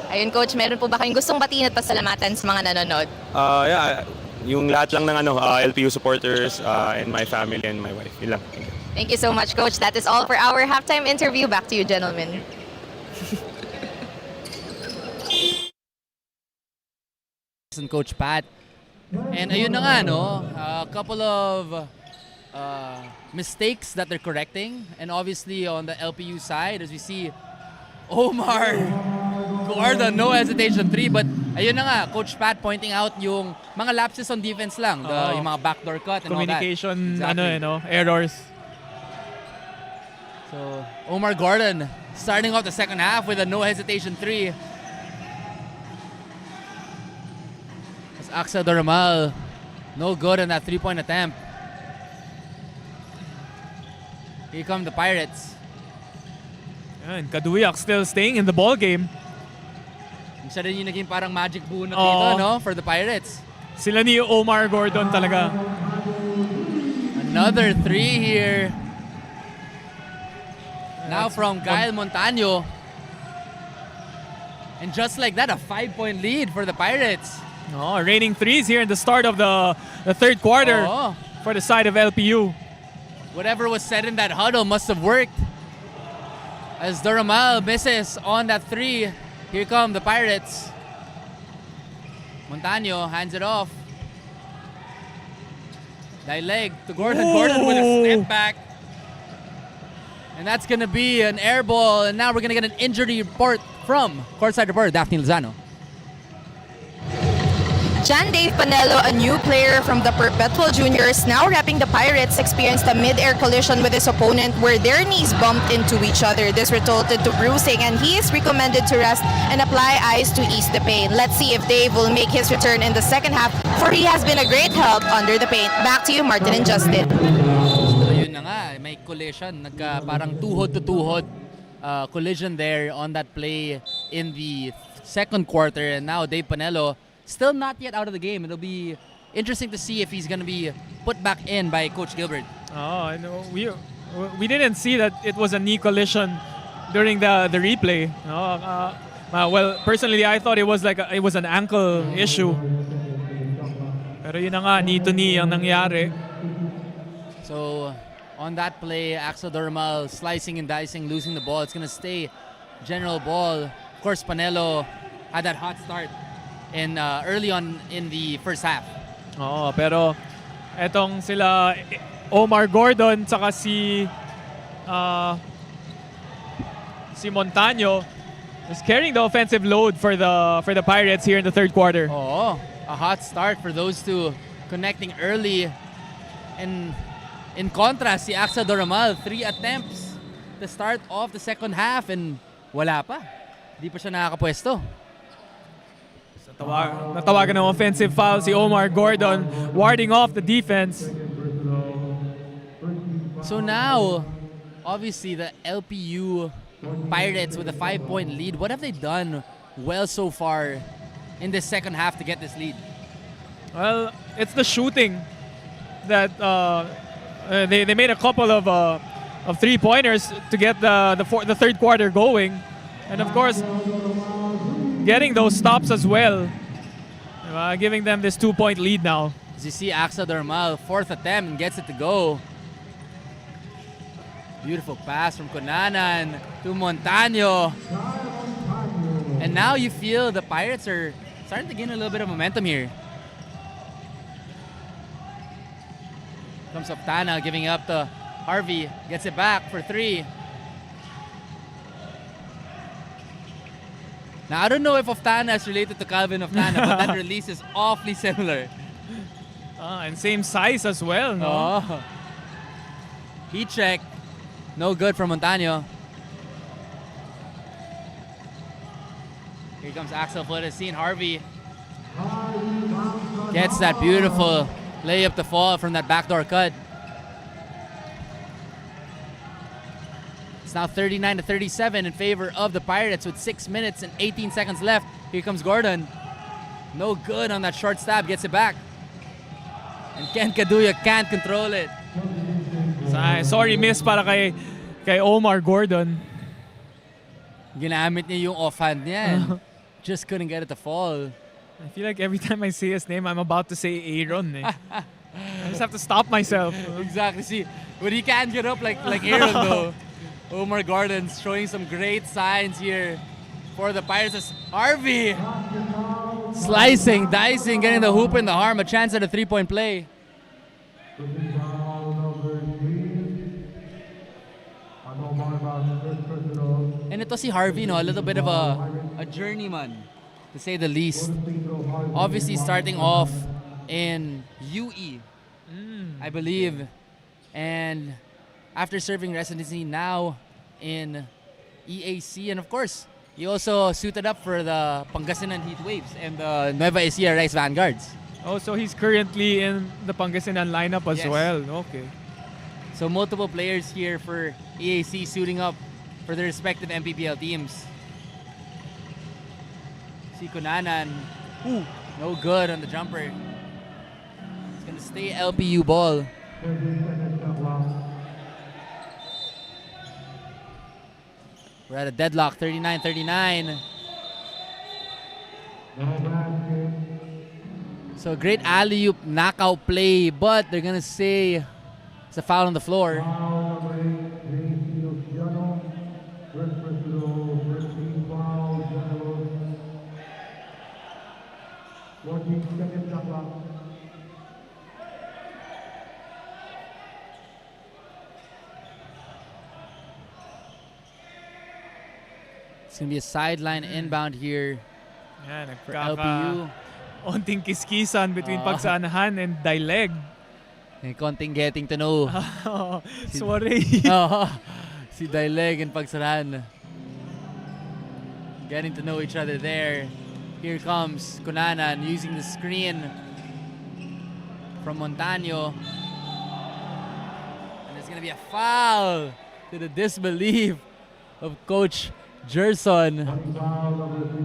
Ayun, Coach, meron po ba kayong gustong batiin at pasalamatan sa mga nanonood? Yeah, yung lahat lang ng LPU supporters and my family and my wife. Yun lang. Thank you so much, Coach. That is all for our halftime interview. Back to you, gentlemen. And Coach Pat. And ayun na nga, no? A couple of mistakes that they're correcting. And obviously on the LPU side, as we see Omar Gordon, no hesitation 3. But ayun na nga, Coach Pat pointing out yung mga lapses on defense lang. Yung mga backdoor cut and communication, all that. Exactly. Errors. So Omar Gordon starting off the second half with a no hesitation 3. As Axel Doramal, no good on that 3-point attempt. Here come the Pirates. And Kaduyak still staying in the ball game. Siya rin yung naging parang magic bunot dito, no? For the Pirates. Sila ni Omar Gordon talaga. Another 3 here. Now from Kyle Montaño. And just like that, a 5-point lead for the Pirates. Raining threes here in the start of the third quarter for the side of LPU. Whatever was said in that huddle must have worked. As Doramal misses on that 3. Here come the Pirates. Montaño hands it off. Leg to Gordon. Gordon with a step back. And that's going to be an air ball. And now we're going to get an injury report from courtside reporter Daphne Lozano. Jan Dave Panelo, a new player from the Perpetual Juniors, now repping the Pirates, experienced a mid-air collision with his opponent where their knees bumped into each other. This resulted to bruising, and he is recommended to rest and apply ice to ease the pain. Let's see if Dave will make his return in the second half, for he has been a great help under the paint. Back to you, Martin and Justin. So yun na nga, may collision, parang tuhod to tuhod collision there on that play in the second quarter, and now Dave Panelo still not yet out of the game. It'll be interesting to see if he's going to be put back in by Coach Gilbert. Oh, I know. We didn't see that it was a knee collision during the replay. Well, personally, I thought it was it was an ankle issue. Pero yun na nga, knee to knee ang nangyari. So on that play, Axel Dormal slicing and dicing, losing the ball. It's going to stay general ball. Of course, Panelo had that hot start in early on in the first half. Oo, pero etong sila Omar Gordon tsaka si Montaño is carrying the offensive load for the Pirates here in the third quarter. Oh, a hot start for those two, connecting early. And in contrast, si Axel Doramal, 3 attempts to start off the second half and wala pa. Di pa siya nakakapwesto. Natawagan ng offensive foul si Omar Gordon, warding off the defense. So now, obviously, the LPU Pirates with a 5-point lead. What have they done well so far in the second half to get this lead? Well, it's the shooting that they made a couple of three-pointers to get the third quarter going, and of course, getting those stops as well, giving them this 2-point lead now. As you see, Axel Dormal, 4th attempt and gets it to go. Beautiful pass from Conanan to Montaño. And now you feel the Pirates are starting to gain a little bit of momentum here. Comes Oftana, giving up to Harvey. Gets it back for 3. Now, I don't know if Oftana is related to Calvin Oftana, but that release is awfully similar. And same size as well, no? Oh. Heat check. No good from Montaño. Here comes Axel Flores-Seen. Harvey gets that beautiful layup to fall from that backdoor cut. It's now 39-37 in favor of the Pirates with 6 minutes and 18 seconds left. Here comes Gordon. No good on that short stab. Gets it back. And Ken Caduya can't control it. Sorry, miss para kay Omar Gordon. Ginamit niya yung offhand niya. Just couldn't get it to fall. I feel like every time I say his name, I'm about to say Aaron. I just have to stop myself. Exactly. See, but he can't get up like Aaron though. Omar Gordon's showing some great signs here for the Pirates. Harvey slicing, dicing, getting the hoop in the arm, a chance at a 3-point play. And ito si Harvey, no, a little bit of a journeyman, to say the least. Obviously starting off in UE, I believe, and after serving residency now in EAC, and of course, he also suited up for the Pangasinan Heat Waves and the Nueva Ecija Rice Vanguards. Oh, so he's currently in the Pangasinan lineup as Yes. well. Okay. So multiple players here for EAC suiting up for their respective MPPL teams. Si Conanan, no good on the jumper. It's gonna stay LPU ball. We're at a deadlock, 39-39. So great alley-oop knockout play, but they're gonna say it's a foul on the floor. It's gonna be a sideline inbound here Yan, for LPU. onting kiskisan between Pagsanahan and Dileg. May konting getting to know. Sorry. Si Dileg and Pagsanahan. Getting to know each other there. Here comes Cunanan using the screen from Montaño. And it's going to be a foul to the disbelief of Coach Gerson.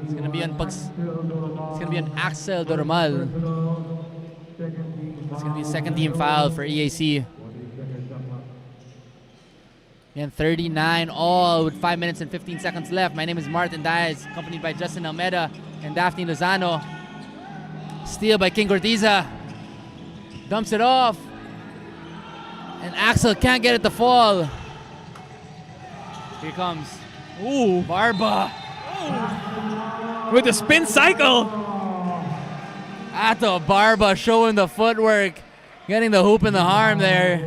It's going to be on Axel Dormal. It's going to be a second team foul for EAC. And 39 all with 5 minutes and 15 seconds left. My name is Martin Diaz, accompanied by Justin Almeida and Daphne Lozano. Steal by King Cortiza. Dumps it off. And Axel can't get it to fall. Here comes Barba. With a spin cycle. Ato Barba showing the footwork. Getting the hoop in the arm there.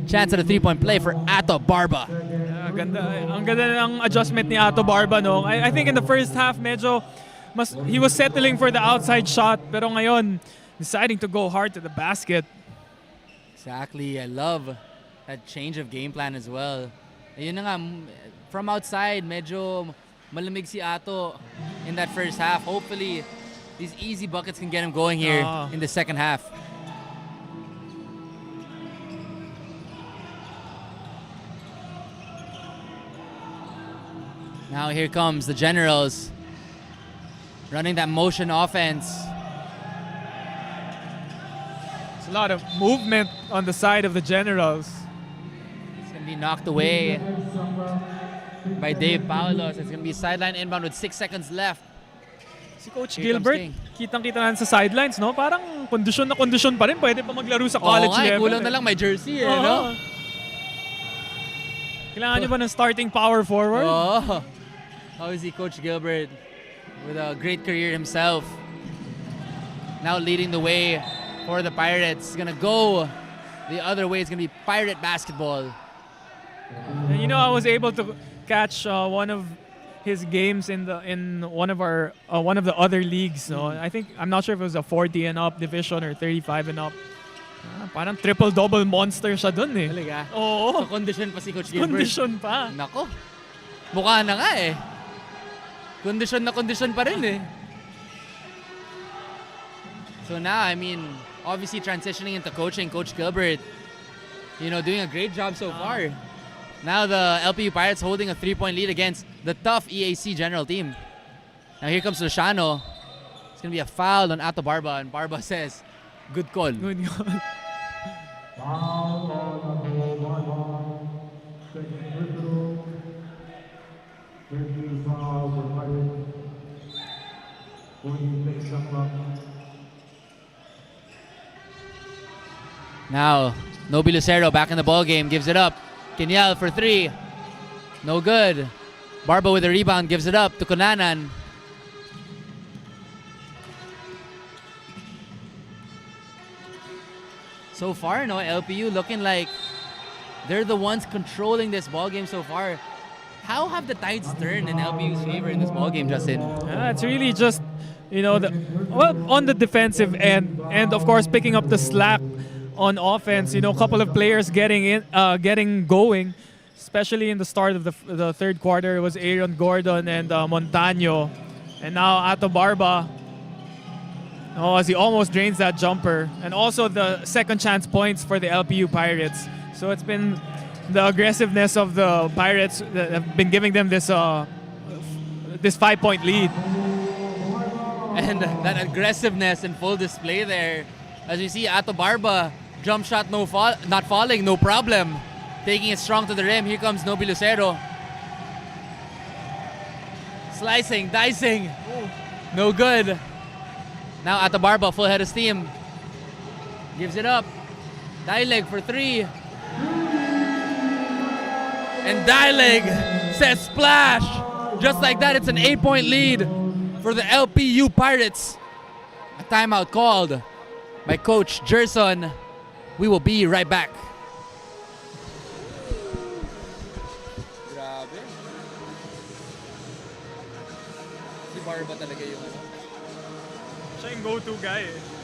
Chance at a three-point play for Ato Barba. Ang ganda ng adjustment ni Ato Barba, no? I think in the first half, he was settling for the outside shot. Pero ngayon, deciding to go hard to the basket. Exactly. I love that change of game plan as well. Ayun na nga, from outside, medyo malamig si Ato in that first half. Hopefully, these easy buckets can get him going here in the second half. Now here comes the Generals, running that motion offense. It's a lot of movement on the side of the Generals. It's going to be knocked away by Dave Paulos. It's going to be sideline inbound with 6 seconds left. Si Coach Gilbert, kitang-kita na sa sidelines, no? Parang kondisyon na kondisyon pa rin. Pwede pa maglaro sa college level. Kulang na lang may jersey, no? Kailangan nyo ba ng starting power forward? How is he, Coach Gilbert, with a great career himself? Now leading the way for the Pirates. It's gonna go the other way. It's gonna be Pirate basketball. And you know, I was able to catch one of his games in one of the other leagues. No, I'm not sure if it was a 40 and up division or 35 and up. Parang triple-double monster siya dun eh. Talaga? Oo. So condition pa si Coach Gilbert. Condition pa. Nako. Mukha na nga eh. Condition na condition pa rin eh. So now, I mean, obviously transitioning into coaching, Coach Gilbert, doing a great job so far. Now the LPU Pirates holding a 3-point lead against the tough EAC General team. Now here comes Luciano. It's going to be a foul on Ato Barba, and Barba says, good call. Good call. Now, Nobi Lucero back in the ball game, gives it up. Kenyal for 3. No good. Barba with a rebound, gives it up to Cunanan. So far, LPU looking like they're the ones controlling this ball game so far. How have the tides turned in LPU's favor in this ball game, Justin? It's really just, on the defensive end, and of course picking up the slack on offense. A couple of players getting going, especially in the start of the third quarter. It was Aaron Gordon and Montaño, and now Ato Barba. As he almost drains that jumper, and also the second chance points for the LPU Pirates. So it's been the aggressiveness of the Pirates that have been giving them this 5-point lead. And that aggressiveness in full display there. As you see, Ato Barba, jump shot not falling, no problem. Taking it strong to the rim. Here comes Nobi Lucero. Slicing, dicing. No good. Now Ato Barba, full head of steam. Gives it up. Dileg for 3. And Dileg says splash. Just like that, it's an 8-point lead for the LPU Pirates. A timeout called by Coach Gerson. We will be right back. Grabe. Si Barba talaga yung Siya yung go-to guy eh.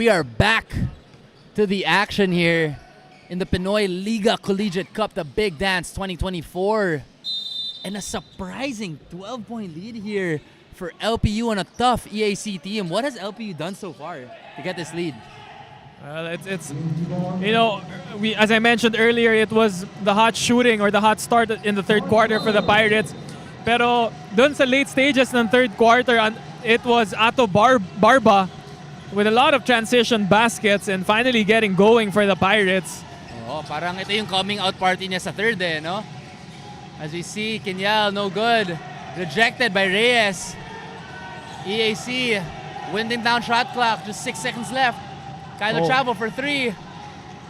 we are back to the action here in the Pinoy Liga Collegiate Cup, the Big Dance 2024. And a surprising 12-point lead here for LPU on a tough EAC team. What has LPU done so far to get this lead? Well, it's as I mentioned earlier, it was the hot shooting or the hot start in the third quarter for the Pirates. Pero dun sa late stages ng third quarter, it was Ato Barba with a lot of transition baskets and finally getting going for the Pirates. Oh, parang ito yung coming out party niya sa third no? As we see, Kenyal, no good. Rejected by Reyes. EAC winding down shot clock, just 6 seconds left. Kylo Chavo for 3.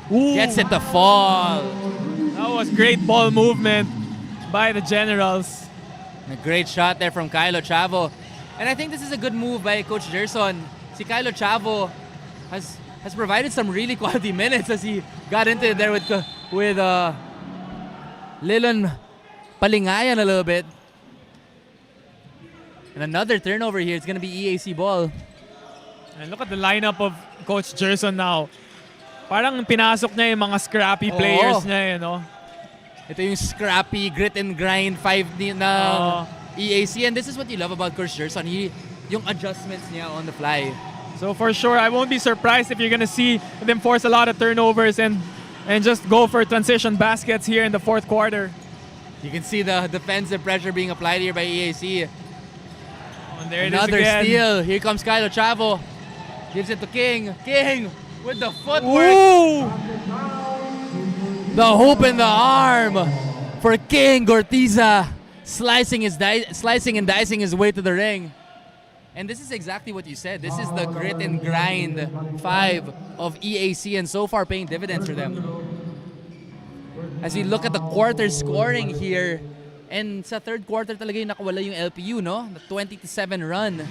Ooh. Gets it to fall. That was great ball movement by the Generals. A great shot there from Kylo Chavo. And I think this is a good move by Coach Gerson. Si Kylo Chavo has provided some really quality minutes as he got into it there with Lilon Palingayan a little bit. And another turnover here. It's going to be EAC ball. And look at the lineup of Coach Gerson now. Parang pinasok niya yung mga scrappy players niya, Ito yung scrappy, grit and grind 5 na EAC. And this is what you love about Coach Gerson. Yung adjustments niya on the fly. So for sure, I won't be surprised if you're going to see them force a lot of turnovers and just go for transition baskets here in the fourth quarter. You can see the defensive pressure being applied here by EAC. And there Another it is again. steal. Here comes Kylo Chavo. Gives it to King. King with the footwork. Ooh! The hoop in the arm for King Gortiza. Slicing and dicing his way to the ring. And this is exactly what you said. This is the grit and grind 5 of EAC and so far paying dividends for them. As we look at the quarter scoring here, and sa third quarter talaga yung nakawala yung LPU, no? The 20-7 run.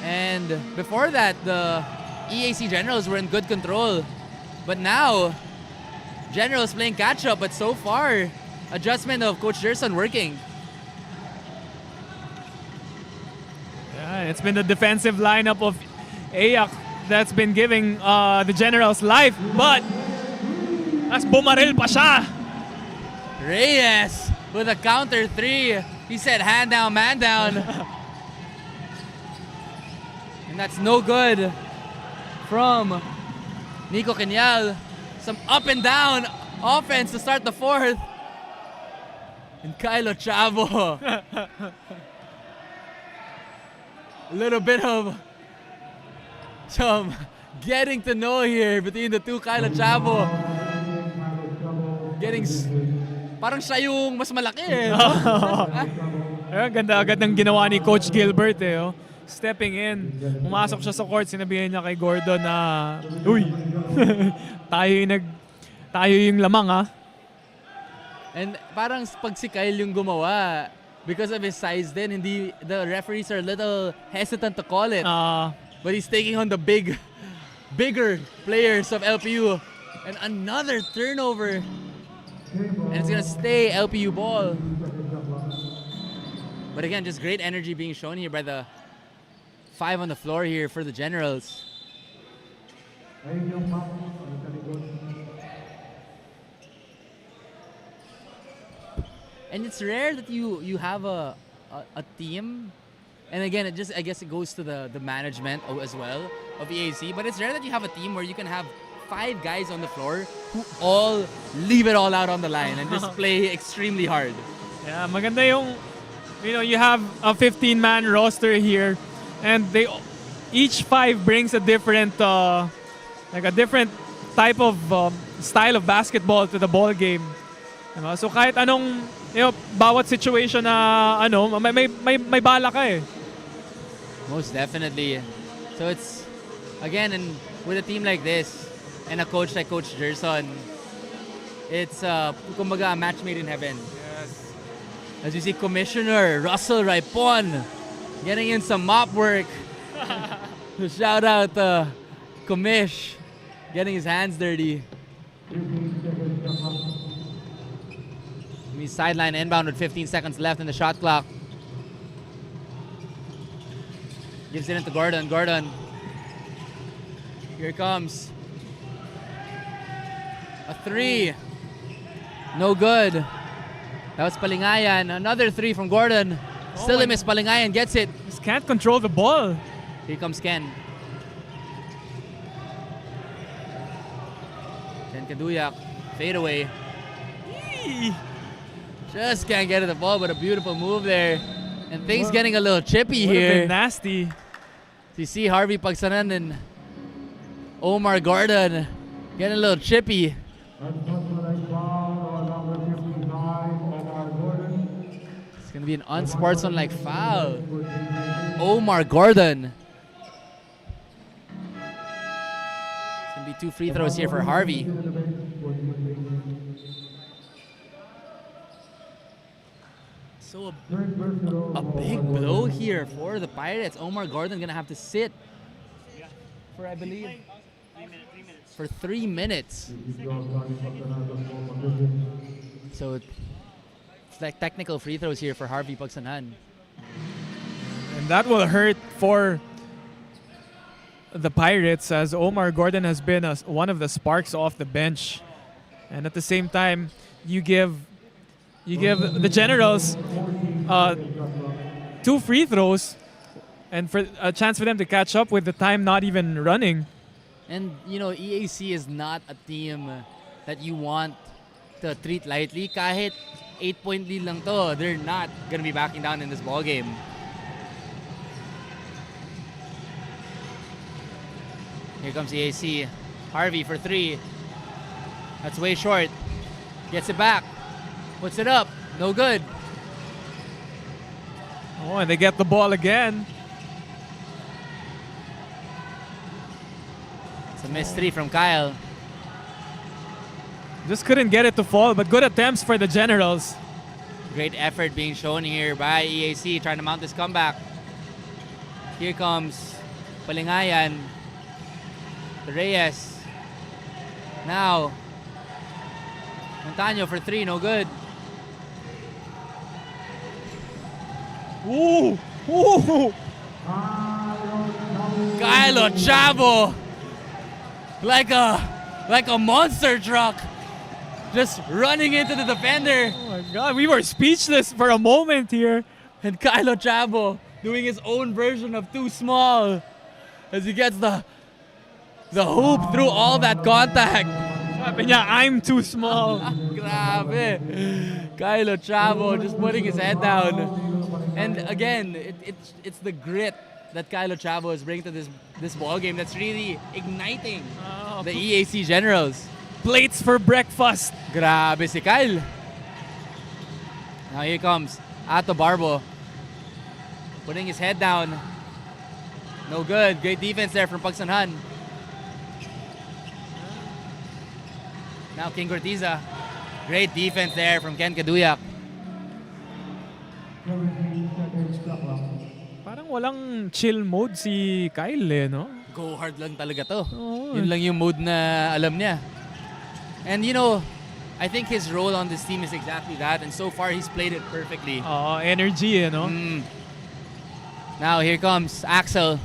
And before that, the EAC Generals were in good control. But now, Generals playing catch-up, but so far, adjustment of Coach Gerson working. Yeah, it's been the defensive lineup of EAC that's been giving the Generals life, but as bumaril pa siya. Reyes with a counter 3. He said hand down, man down. And that's no good from Nico Kenyal. Some up and down offense to start the fourth. And Kylo Chavo. A little bit of some getting to know here between the two. Kylo Chavo getting parang siya yung mas malaki Ganda agad ng ginawa ni Coach Gilbert stepping in. Pumasok siya sa court, sinabihan niya kay Gordon na uy, tayo yung lamang And parang pag si Kyle yung gumawa, because of his size then the referees are a little hesitant to call it. But he's taking on the bigger players of LPU. And another turnover. And it's gonna stay LPU ball. But again, just great energy being shown here by the 5 on the floor here for the Generals. And it's rare that you have a team. And again, I guess it goes to the management as well of EAC. But it's rare that you have a team where you can have 5 guys on the floor who all leave it all out on the line and just play extremely hard. Yeah, maganda yung, you have a 15-man roster here, and each 5 brings a different, a different type of style of basketball to the ball game. So kahit anong, bawat situation na may bala ka Most definitely. So it's again, and with a team like this and a coach like Coach Gerson, it's kumbaga a match made in heaven. Yes. As you see, Commissioner Russell Raipon getting in some mop work. So shout out Commish getting his hands dirty. Sideline inbound with 15 seconds left in the shot clock. Gives it into Gordon. Gordon Here it comes. A 3. No good. That was Palingayan. Another 3 from Gordon. Still a miss. Palingayan gets it. Just can't control the ball. Here comes Ken. Ken Kaduyak. Fade away. Just can't get at the ball, but a beautiful move there. And things getting a little chippy Would have here. been nasty. You see Harvey Pagsanan and Omar Gordon getting a little chippy. It's going to be an unsportsmanlike foul. Omar Gordon. It's going to be 2 free throws here for Harvey. So a big blow here for the Pirates. Omar Gordon going to have to sit for, I believe, 3 minutes. So it's like technical free throws here for Harvey Pagsanan. And that will hurt for the Pirates, as Omar Gordon has been one of the sparks off the bench. And at the same time, you give the Generals 2 free throws and for a chance for them to catch up with the time not even running. And, you know, EAC is not a team that you want to treat lightly. Kahit 8-point lead lang to, they're not going to be backing down in this ball game. Here comes EAC. Harvey for 3. That's way short. Gets it back. Puts it up. No good. Oh, and they get the ball again. It's a missed 3 from Kyle. Just couldn't get it to fall, but good attempts for the Generals. Great effort being shown here by EAC trying to mount this comeback. Here comes Palingayan. Reyes. Now, Montaño for 3, no good. Ooh! Ooh! Kylo Chavo, like a monster truck, just running into the defender. Oh my God, we were speechless for a moment here. And Kylo Chavo doing his own version of too small as he gets the hoop through all that contact. Sabi niya, I'm too small. Grabe. Kylo Chavo just putting his head down. And again, it's the grit that Kylo Chavo is bringing to this ball game that's really igniting the EAC Generals. Plates for breakfast. Grabe si Kyle. Now here comes Ato Barbo. Putting his head down. No good. Great defense there from Pagsanhan. Now King Cortiza. Great defense there from Ken Kaduyak. Parang walang chill mode si Kyle no? Go hard lang talaga to. Oo. Yun lang yung mode na alam niya. And you know, I think his role on this team is exactly that. And so far, he's played it perfectly. Energy, no? Now here comes Axel.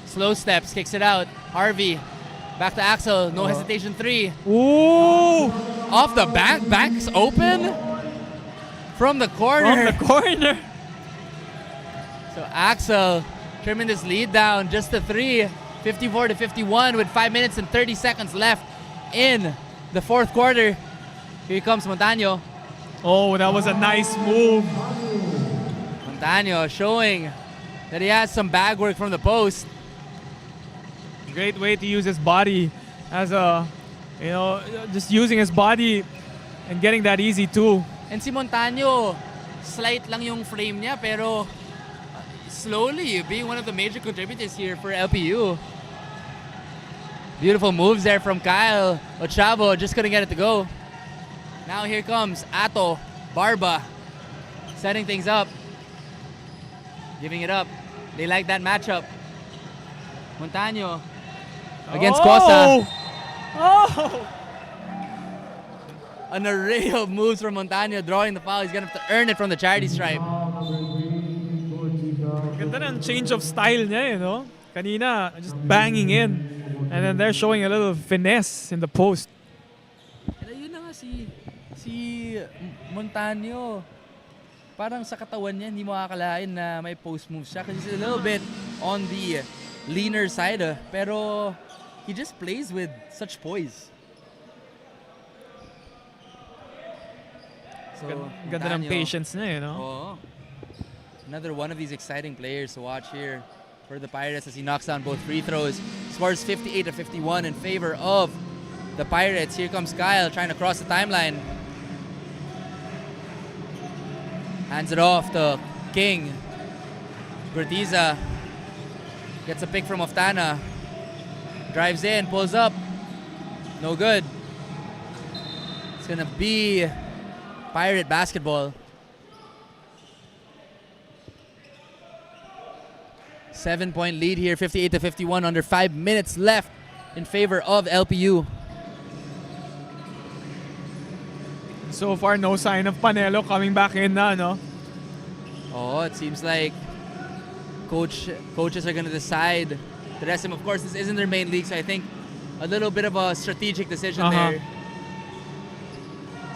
Slow steps, kicks it out. Harvey, back to Axel. No hesitation 3. Ooh! Off the back, back's open. From the corner. From the corner. So Axel trimming this lead down just to 3. 54-51 with 5 minutes and 30 seconds left in the fourth quarter. Here comes Montaño. Oh, that was a nice move. Montaño showing that he has some bag work from the post. Great way to use his body as a, just using his body and getting that easy too. And si Montaño, slight lang yung frame niya, pero slowly being one of the major contributors here for LPU. Beautiful moves there from Kyle. Ochavo just couldn't get it to go. Now here comes Ato Barba, setting things up, giving it up. They like that matchup. Montaño against Costa. Oh! An array of moves from Montaño, drawing the foul. He's gonna have to earn it from the charity stripe. Ganda ng change of style niya, no? Kanina, just banging in. And then they're showing a little finesse in the post. And ayun na nga si Montaño. Parang sa katawan niya, hindi mo akalain na may post moves siya kasi he's a little bit on the leaner side. Pero he just plays with such poise. So, Ganda ng Montaño, patience niya, you know? Oo. Another one of these exciting players to watch here for the Pirates as he knocks down both free throws. Scores 58-51 in favor of the Pirates. Here comes Kyle trying to cross the timeline. Hands it off to King. Gurtiza gets a pick from Oftana. Drives in, pulls up. No good. It's gonna be Pirate basketball. 7-point lead here, 58-51, under 5 minutes left in favor of LPU. So far, no sign of Panelo coming back in na, no? Oh, it seems like coaches are going to decide to rest him. Of course, this isn't their main league, so I think a little bit of a strategic decision there.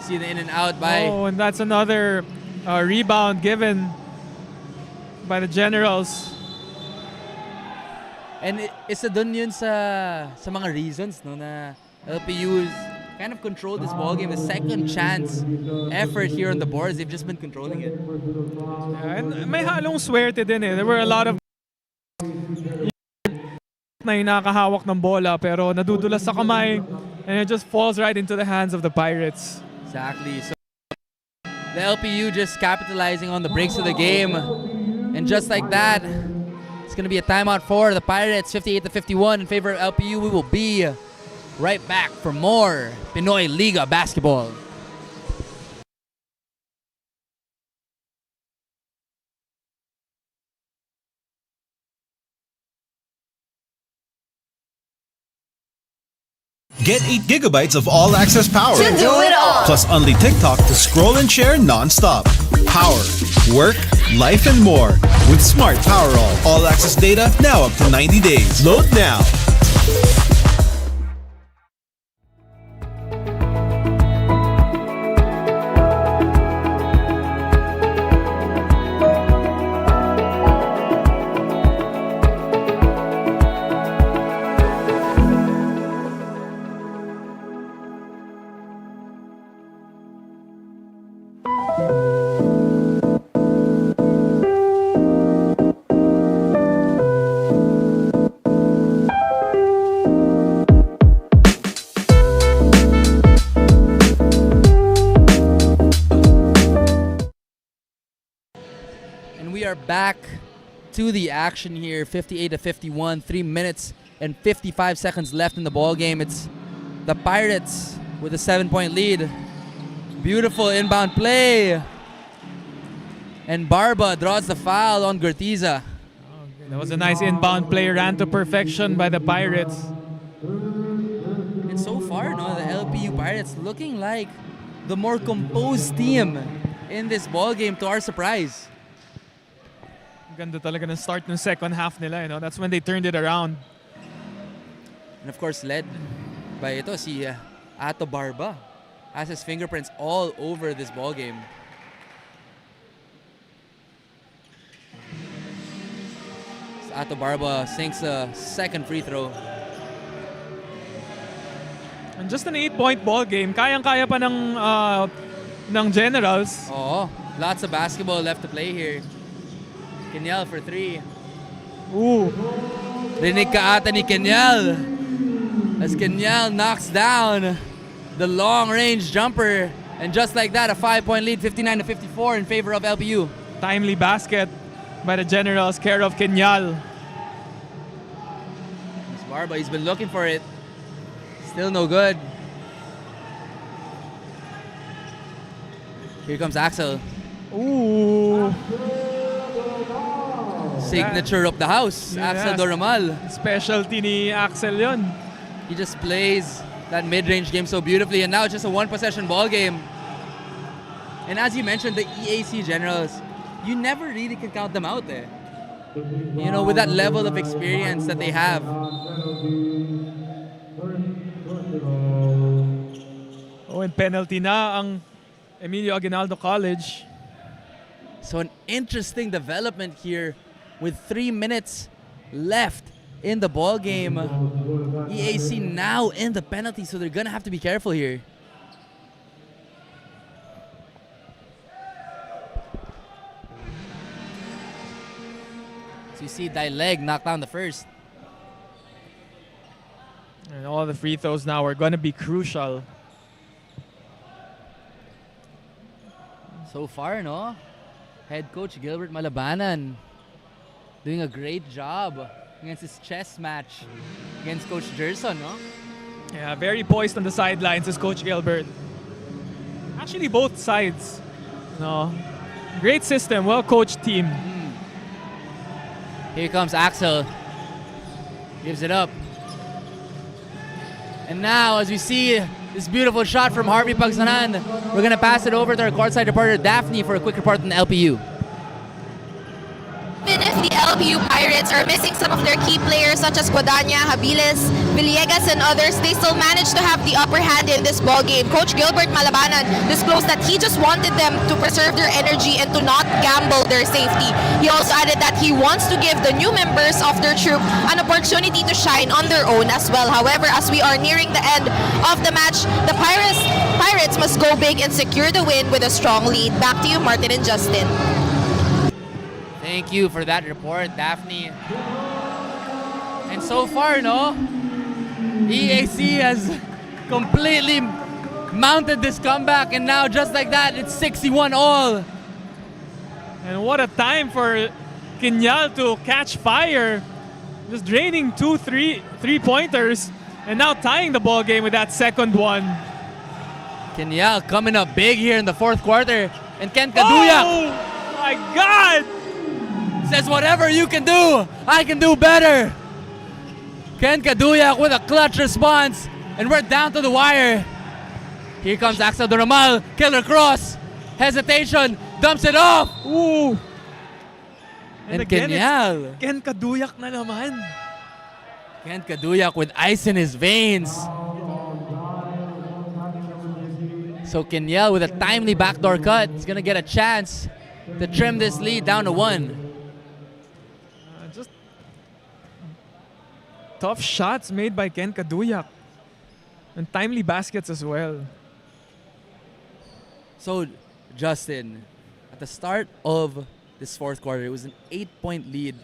See the in and out by... Oh, and that's another rebound given by the Generals. And isa dun yun sa mga reasons no na LPU's kind of controlled this ballgame. The second chance effort here on the boards, they've just been controlling it. Yeah, and may halong swerte din eh. There were a lot of na nakahawak ng bola pero nadudulas sa kamay and it just falls right into the hands of the Pirates. Exactly. So the LPU just capitalizing on the breaks of the game. And just like that, it's going to be a timeout for the Pirates, 58-51 in favor of LPU. We will be right back for more Pinoy Liga basketball. Get 8 gigabytes of all-access power. To do it all. Plus only TikTok to scroll and share non-stop. Power, work, life, and more. With Smart Power all-access data now up to 90 days. Load now. Back to the action here, 58-51, 3 minutes and 55 seconds left in the ball game. It's the Pirates with a 7-point lead. Beautiful inbound play, and Barba draws the foul on Gurtiza. That was a nice inbound play, ran to perfection by the Pirates. And so far, no, the LPU Pirates looking like the more composed team in this ball game, to our surprise. Ganda talaga ng start ng second half nila, you know. That's when they turned it around. And of course, led by si Ato Barba. Has his fingerprints all over this ball game. So Ato Barba sinks a second free throw. And just an 8-point ball game. Kayang-kaya pa ng Generals. Oh, lots of basketball left to play here. Kenyal for 3. Ooh. Rinig ka ata ni Kenyal. As Kenyal knocks down the long-range jumper. And just like that, a 5-point lead, 59-54 in favor of LPU. Timely basket by the Generals, care of Kenyal. Miss Barba, he's been looking for it. Still no good. Here comes Axel. Ooh. Signature of the house, Yeah. Axel Doramal. Specialty ni Axel yun. He just plays that mid-range game so beautifully, and now it's just a one-possession ball game. And as you mentioned, the EAC Generals, you never really can count them out there. You know, with that level of experience that they have. Oh, and penalty na ang Emilio Aguinaldo College. So an interesting development here with 3 minutes left in the ball game. EAC now in the penalty, so they're gonna have to be careful here. So you see Dileg knock down the first. And all the free throws now are going to be crucial. So far, no? Head coach Gilbert Malabanan doing a great job against his chess match against Coach Gerson, no? Yeah, very poised on the sidelines is Coach Gilbert. Actually, both sides. No, great system, well-coached team. Here comes Axel. Gives it up. And now, as we see this beautiful shot from Harvey Pagsanan, we're going to pass it over to our courtside reporter, Daphne, for a quick report on the LPU. Even if the LPU Pirates are missing some of their key players such as Guadagna, Habiles, Villegas, and others, they still managed to have the upper hand in this ball game. Coach Gilbert Malabanan disclosed that he just wanted them to preserve their energy and to not gamble their safety. He also added that he wants to give the new members of their troop an opportunity to shine on their own as well. However, as we are nearing the end of the match, the Pirates must go big and secure the win with a strong lead. Back to you, Martin and Justin. Thank you for that report, Daphne. And so far, no, EAC has completely mounted this comeback, and now just like that, it's 61 all. And what a time for Kinyal to catch fire. Just draining 2 3-pointers and now tying the ball game with that second one. Kenyal coming up big here in the fourth quarter. And Ken Kaduyak Oh my God! says, whatever you can do, I can do better. Ken Kaduyak with a clutch response. And we're down to the wire. Here comes Axel Doramal. Killer cross. Hesitation. Dumps it off. Ooh! And again, Kenyal. it's Ken Kaduyak na naman. Ken Kaduyak with ice in his veins. So Kenyal with a timely backdoor cut is going to get a chance to trim this lead down to 1. Just tough shots made by Ken Kaduyak. And timely baskets as well. So, Justin, at the start of this fourth quarter, it was an 8-point lead.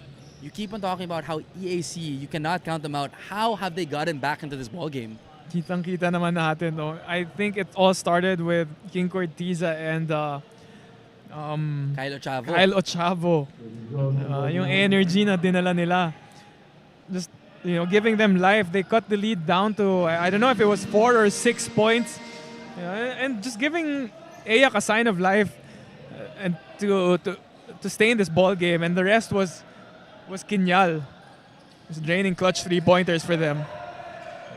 You keep on talking about how EAC, you cannot count them out. How have they gotten back into this ball game? Kitang-kita naman natin. No? I think it all started with King Cortiza and Kyle Ochavo. Kyle Ochavo. Yung energy na dinala nila. Just, giving them life. They cut the lead down to, I don't know if it was 4 or 6 points. And just giving Ayak a sign of life and to stay in this ball game. And the rest was Kinyal. Just draining clutch 3-pointers for them.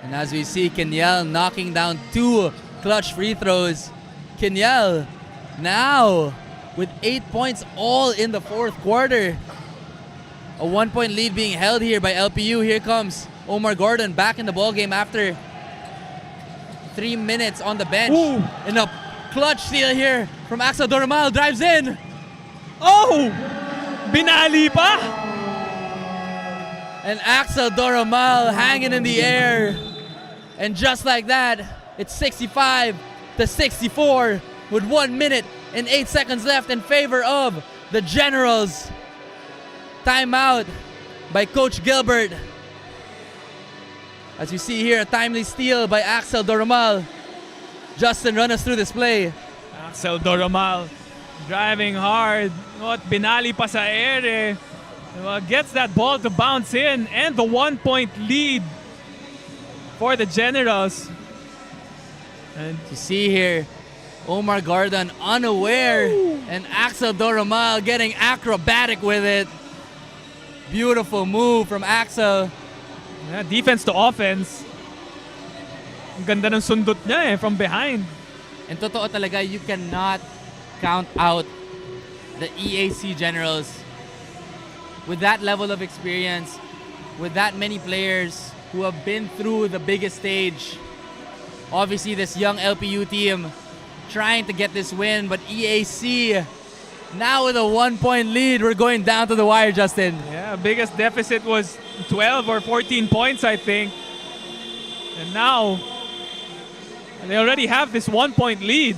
And as we see, Kenyal knocking down 2 clutch free throws. Kenyal now with 8 points all in the fourth quarter. A 1-point lead being held here by LPU. Here comes Omar Gordon back in the ballgame after 3 minutes on the bench. Ooh. And a clutch steal here from Axel Doramal. Drives in. Oh! Binali pa! And Axel Doramal hanging in the air. And just like that, it's 65-64 with 1 minute and 8 seconds left in favor of the Generals. Timeout by Coach Gilbert. As you see here, a timely steal by Axel Doramal. Justin, run us through this play. Axel Doramal driving hard. What binali pa sa ere. Gets that ball to bounce in and the 1-point lead for the Generals. And You see here, Omar Gordon unaware and Axel Doramal getting acrobatic with it. Beautiful move from Axel. defense to offense. Ang ganda ng sundot niya from behind. And totoo talaga, you cannot count out the EAC Generals. With that level of experience, with that many players who have been through the biggest stage, Obviously, this young LPU team trying to get this win, but EAC now with a 1-point lead. We're going down to the wire, Justin. Yeah, biggest deficit was 12 or 14 points, I think. And now, they already have this 1-point lead.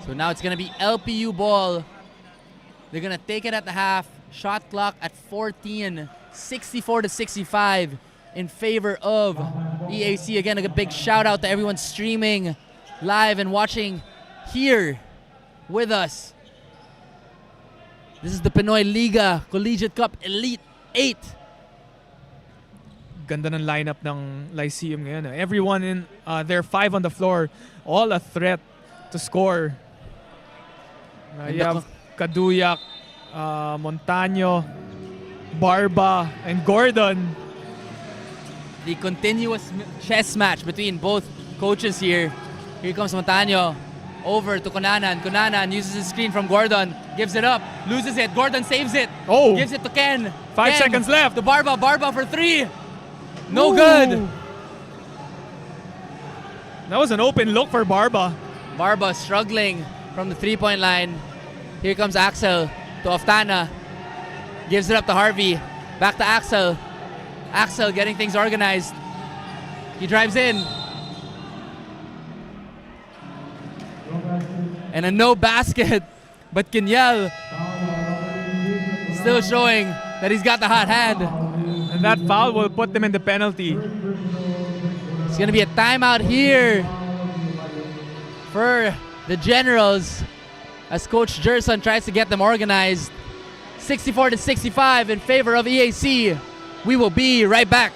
So now it's going to be LPU ball. They're going to take it at the half. Shot clock at 14, 64-65 in favor of EAC. Again, a big shout out to everyone streaming live and watching here with us. This is the Pinoy Liga Collegiate Cup Elite 8. Ganda ng lineup ng Lyceum ngayon. Everyone in there, 5 on the floor, all a threat to score. You have Kaduyak, Montaño, Barba, and Gordon. The continuous chess match between both coaches here. Here comes Montaño over to Kunanan. Kunanan uses his screen from Gordon, gives it up, loses it. Gordon saves it. Oh. Gives it to Ken. 5 Ken seconds left. to Barba. Barba for 3. No Ooh. good. That was an open look for Barba. Barba struggling from the 3-point line. Here comes Axel to Oftana. Gives it up to Harvey. Back to Axel. Axel getting things organized. He drives in. And a no basket. But Kenyal still showing that he's got the hot hand. And that foul will put them in the penalty. It's going to be a timeout here for the Generals as Coach Gerson tries to get them organized. 64-65 in favor of EAC. We will be right back.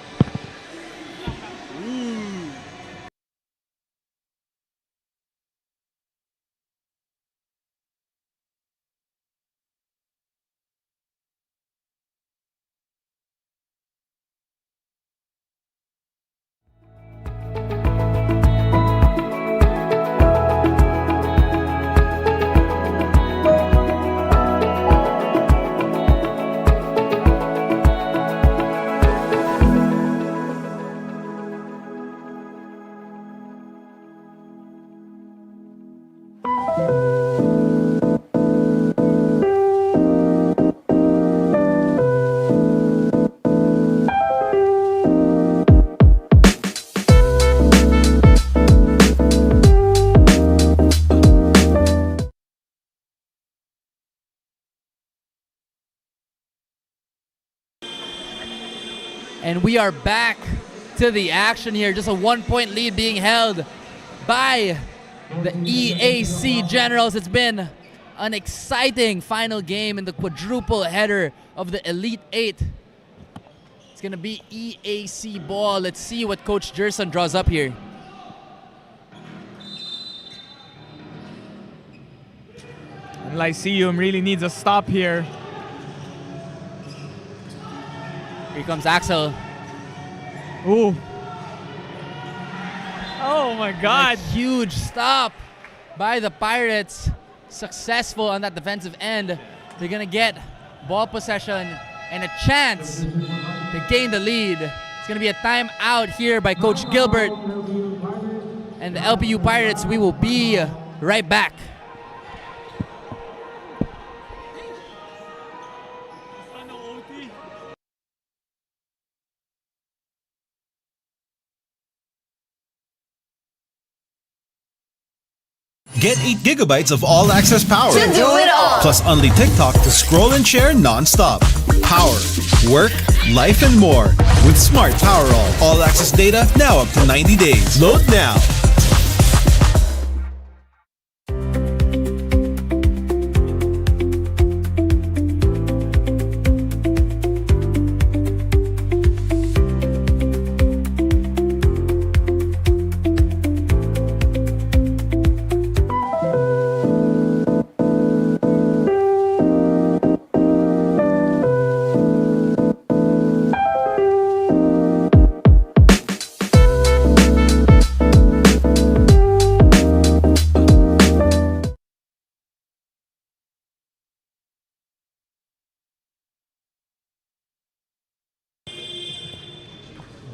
And we are back to the action here. Just a 1-point lead being held by the EAC Generals. It's been an exciting final game in the quadruple header of the Elite 8. It's going to be EAC ball. Let's see what Coach Gerson draws up here. Lyceum really needs a stop here. Here comes Axel. Ooh. Oh my God. A huge stop by the Pirates. Successful on that defensive end. They're going to get ball possession and a chance to gain the lead. It's going to be a timeout here by Coach Gilbert. And the LPU Pirates, we will be right back. Get 8 gigabytes of all-access power. To do it all. Plus only TikTok to scroll and share non-stop. Power, work, life, and more. With Smart Power all-access data now up to 90 days. Load now.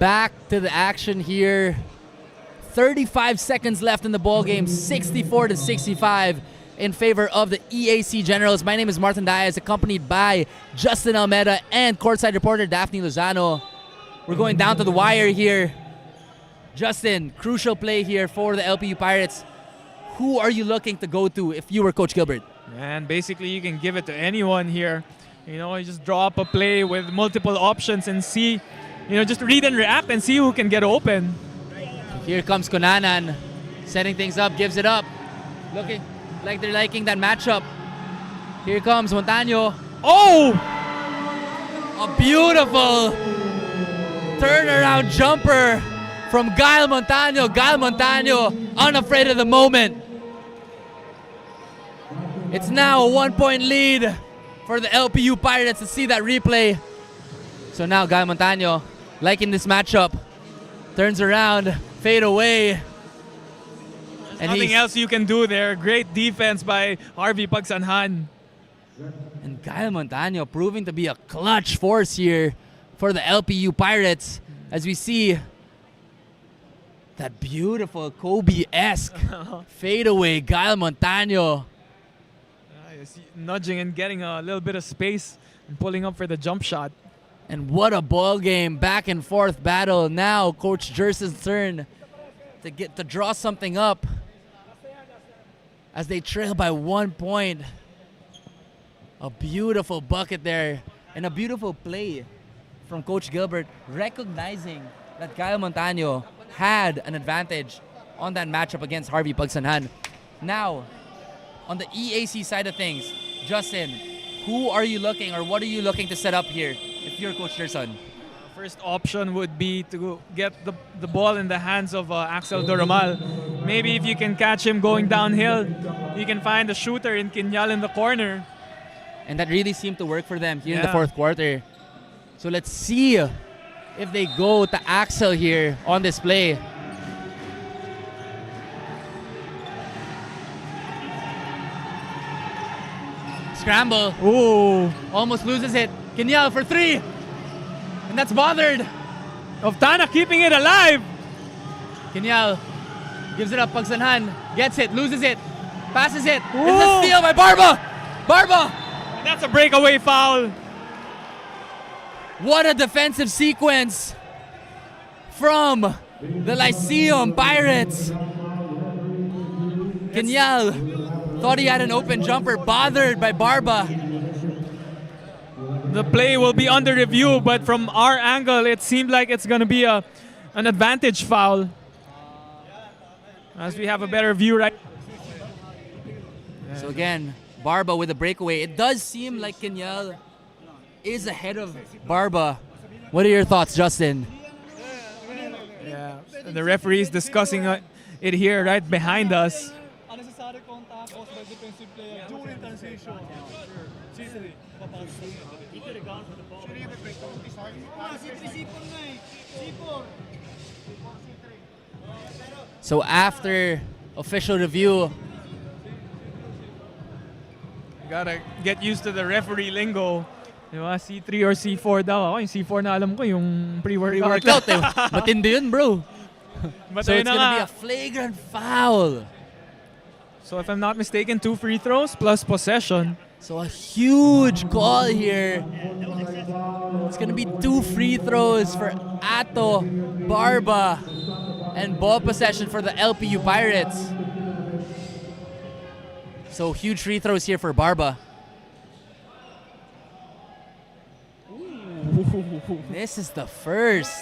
back to the action here. 35 seconds left in the ball game, 64-65 in favor of the EAC Generals. My name is Martin Diaz, accompanied by Justin Almeida and courtside reporter Daphne Lozano. We're going down to the wire here. Justin, crucial play here for the LPU Pirates. Who are you looking to go to if you were Coach Gilbert? And basically, you can give it to anyone here. You know, you just draw up a play with multiple options and see, you know, just read and react and see who can get open. Here comes Konanan, setting things up, gives it up. Looking like they're liking that matchup. Here comes Montaño. Oh! A beautiful turnaround jumper from Gael Montaño. Gael Montaño, unafraid of the moment. It's now a 1-point lead for the LPU Pirates. To see that replay. So now Gael Montaño, liking this matchup, turns around, fade away. And Nothing else you can do there. Great defense by Harvey Pagsanhan. And Gael Montaño proving to be a clutch force here for the LPU Pirates, as we see that beautiful Kobe-esque fadeaway Gael Montaño. Nudging and getting a little bit of space and pulling up for the jump shot. And what a ball game, back and forth battle. Now Coach Jerson's turn to draw something up as they trail by 1 point. A beautiful bucket there and a beautiful play from Coach Gilbert, recognizing that Gael Montaño had an advantage on that matchup against Harvey Pagsanhan. Now, on the EAC side of things, Justin, who are you looking or what are you looking to set up here if you're Coach Gerson? First option would be to get the ball in the hands of Axel Doromal. Maybe if you can catch him going downhill, you can find a shooter in Kinyal in the corner. And that really seemed to work for them here in the fourth quarter. So let's see if they go to Axel here on this play. Scramble. Ooh. Almost loses it. Kinyal for three. And that's bothered. Oftana keeping it alive. Kinyal gives it up. Pagsanhan gets it, loses it, passes it. It's a steal by Barba. Barba. And that's a breakaway foul. What a defensive sequence from the Lyceum Pirates. Kinyal thought he had an open jumper, bothered by Barba. The play will be under review, but from our angle, it seemed like it's going to be an advantage foul. As we have a better view right. So again, Barba with a breakaway. It does seem like Kinyal is ahead of Barba. What are your thoughts, Justin? Yeah, and the referee is discussing it here right behind us. So after official review, Gotta get used to the referee lingo. Diba? C3 or C4 daw. Ako yung C4 na alam ko, yung pre-workout. pre-workout eh. Matindi yun, bro. But So ayun it's na gonna nga. be a flagrant foul. So if I'm not mistaken, 2 free throws plus possession. So a huge call here. It's gonna be 2 free throws for Ato, Barba, and ball possession for the LPU Pirates. So huge free throws here for Barba. This is the first.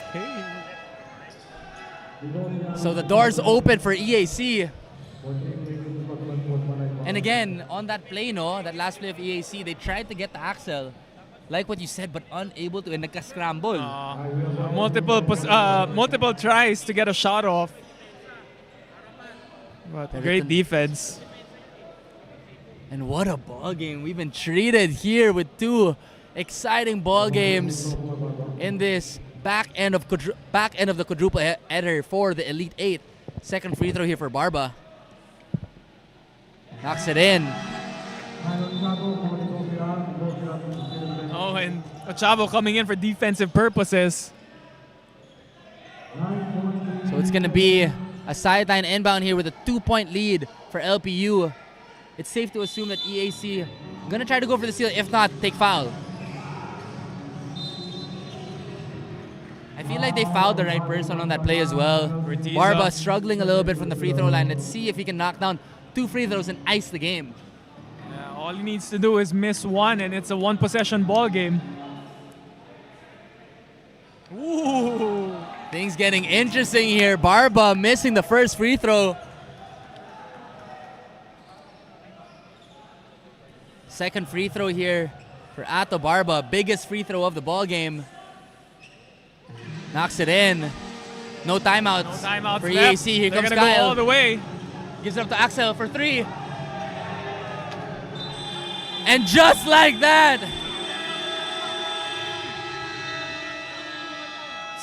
So the door's open for EAC. And again, on that play, that last play of EAC, they tried to get to Axel, like what you said, but unable to, and nagka-scramble. Multiple tries to get a shot off. But great defense. And what a ball game. We've been treated here with 2 exciting ball games in this back end of the quadruple header for the Elite 8. Second free throw here for Barba. Knocks it in. Oh, and Ochavo coming in for defensive purposes. It's going to be a sideline inbound here with a 2-point lead for LPU. It's safe to assume that EAC going to try to go for the steal. If not, take foul. I feel like they fouled the right person on that play as well. Barba struggling a little bit from the free throw line. Let's see if he can knock down 2 free throws and ice the game. Yeah, all he needs to do is miss one, and it's a one-possession ball game. Ooh. Things getting interesting here. Barba missing the first free throw. Second free throw here for Ato Barba. Biggest free throw of the ball game. Knocks it in. No timeouts, No timeouts for left. EAC. Here They're comes gonna go Kyle. all the way. Gives it up to Axel for 3. And just like that,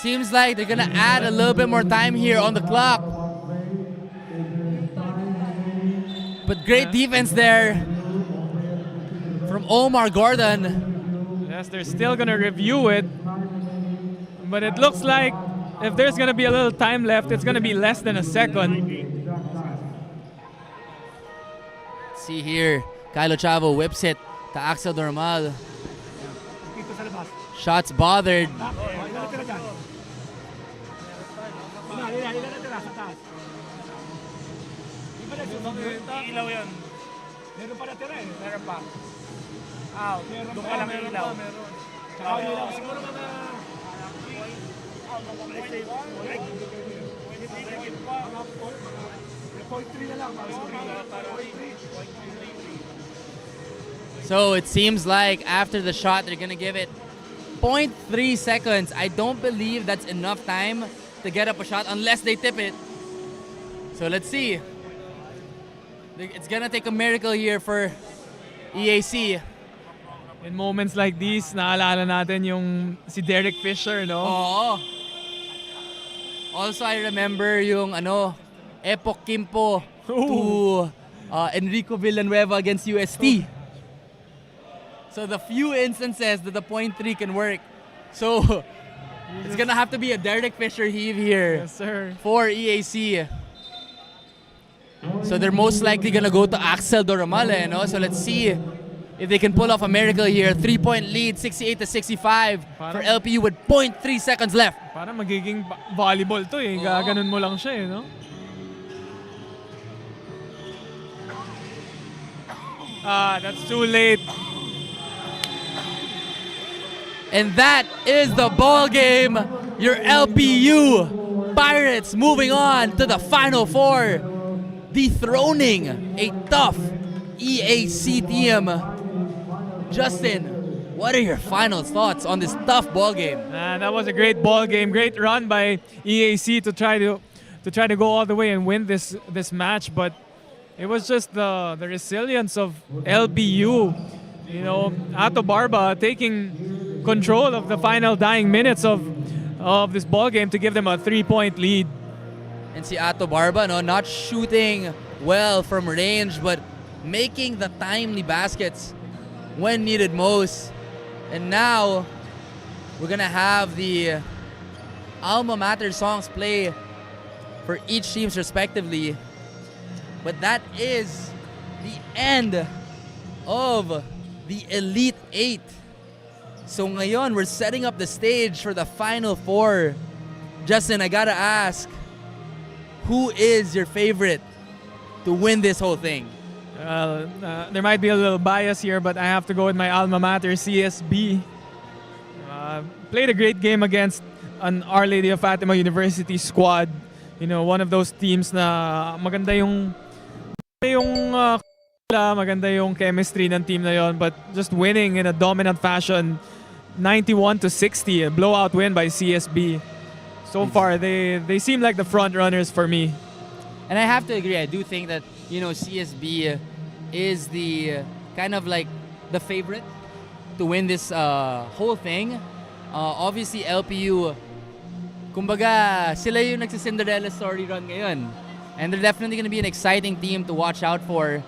seems like they're gonna add a little bit more time here on the clock. But great defense there from Omar Gordon. Yes, they're still gonna review it. But it looks like if there's gonna be a little time left, it's gonna be less than a second. See here, Kylo Chavo whips it to Axel Dormal. Dito sa labas. Shots bothered. Ilan natira dyan? Ilan natira sa taas? Iba na susunod. Ilaw yan. Meron pa natira eh. Meron pa. Meron pa lang ilaw. Tsaka ilaw. Siguro mga... So it seems like after the shot, they're gonna give it 0.3 seconds. I don't believe that's enough time to get up a shot unless they tip it. So let's see. It's gonna take a miracle here for EAC. In moments like these, naalala natin yung si Derek Fisher, no? Oo. Also, I remember yung Epoch Kimpo to Enrico Villanueva against UST. So the few instances that the 0.3 can work. So it's gonna have to be a Derek Fisher heave here. Yes, sir. For EAC. So they're most likely gonna go to Axel Doramale, no? So let's see if they can pull off a miracle here. 3-point lead, 68-65 for LPU with 0.3 seconds left. Parang magiging volleyball to eh. Gaganon mo lang siya eh, no? That's too late. And that is the ball game. Your LPU Pirates moving on to the Final Four, dethroning a tough EAC team. Justin, what are your final thoughts on this tough ball game? That was a great ball game. Great run by EAC to try to go all the way and win this match, but it was just the resilience of LPU. You know, Ato Barba taking control of the final dying minutes of this ball game to give them a 3-point lead. And si Ato Barba, not shooting well from range, but making the timely baskets when needed most. And now we're gonna have the alma mater songs play for each teams respectively. But that is the end of the Elite 8. So ngayon, we're setting up the stage for the Final Four. Justin, I gotta ask, who is your favorite to win this whole thing? There might be a little bias here, but I have to go with my alma mater, CSB. Played a great game against an Our Lady of Fatima University squad. You know, one of those teams na maganda yung maganda yung chemistry ng team na yon, but just winning in a dominant fashion, 91-60, a blowout win by CSB. So far, they seem like the front runners for me. And I have to agree. I do think that, CSB is the kind of like the favorite to win this whole thing. Obviously, LPU, kumbaga, sila yung nagsicinderella story run ngayon. And they're definitely going to be an exciting team to watch out for.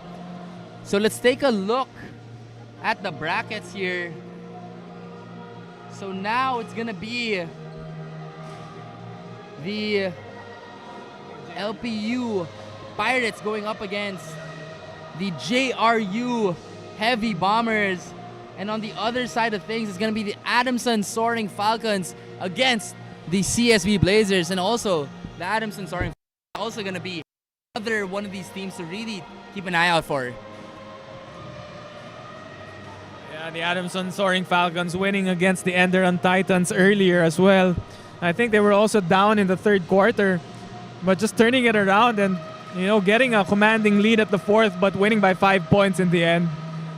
So let's take a look at the brackets here. So now it's going to be the LPU Pirates going up against the JRU Heavy Bombers. And on the other side of things, it's going to be the Adamson Soaring Falcons against the CSB Blazers. And also, the Adamson Soaring Falcons are also going to be another one of these teams to really keep an eye out for. Yeah, the Adamson Soaring Falcons winning against the Enderon Titans earlier as well. I think they were also down in the third quarter, but just turning it around and getting a commanding lead at the fourth, but winning by 5 points in the end.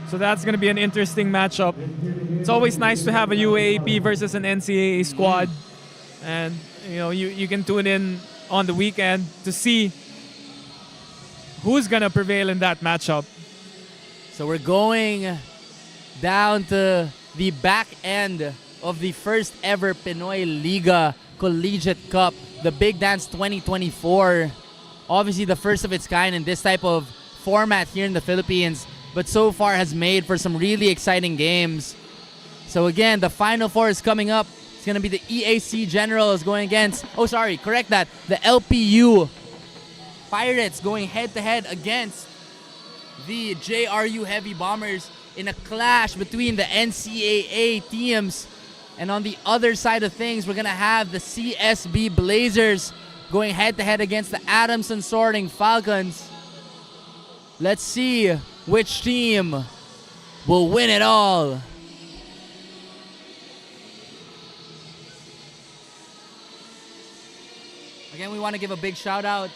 So that's going to be an interesting matchup. It's always nice to have a UAAP versus an NCAA squad, and you can tune in on the weekend to see who's going to prevail in that matchup. So we're going down to the back end of the first ever Pinoy Liga Collegiate Cup, the Big Dance 2024. Obviously the first of its kind in this type of format here in the Philippines, but so far has made for some really exciting games. So again, the Final Four is coming up. It's going to be the EAC Generals going against, the LPU Pirates going head-to-head against the JRU Heavy Bombers in a clash between the NCAA teams. And on the other side of things, we're going to have the CSB Blazers going head-to-head against the Adamson Soaring Falcons. Let's see which team will win it all. Again, we want to give a big shout out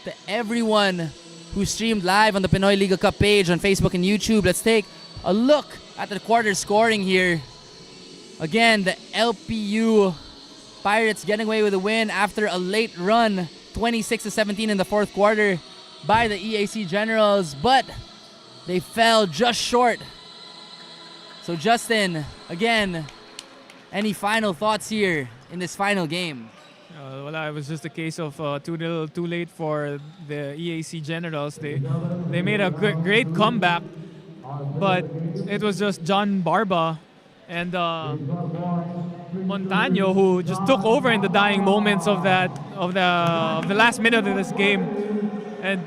to everyone who streamed live on the Pinoy Liga Cup page on Facebook and YouTube. Let's take a look at the quarter scoring here. Again, the LPU Pirates getting away with a win after a late run, 26-17 in the fourth quarter by the EAC Generals, but they fell just short. So Justin, again, any final thoughts here in this final game? Well, it was just a case of too late for the EAC Generals. They made a great comeback, but it was just John Barba and Montaño who just took over in the dying moments of the last minute of this game, and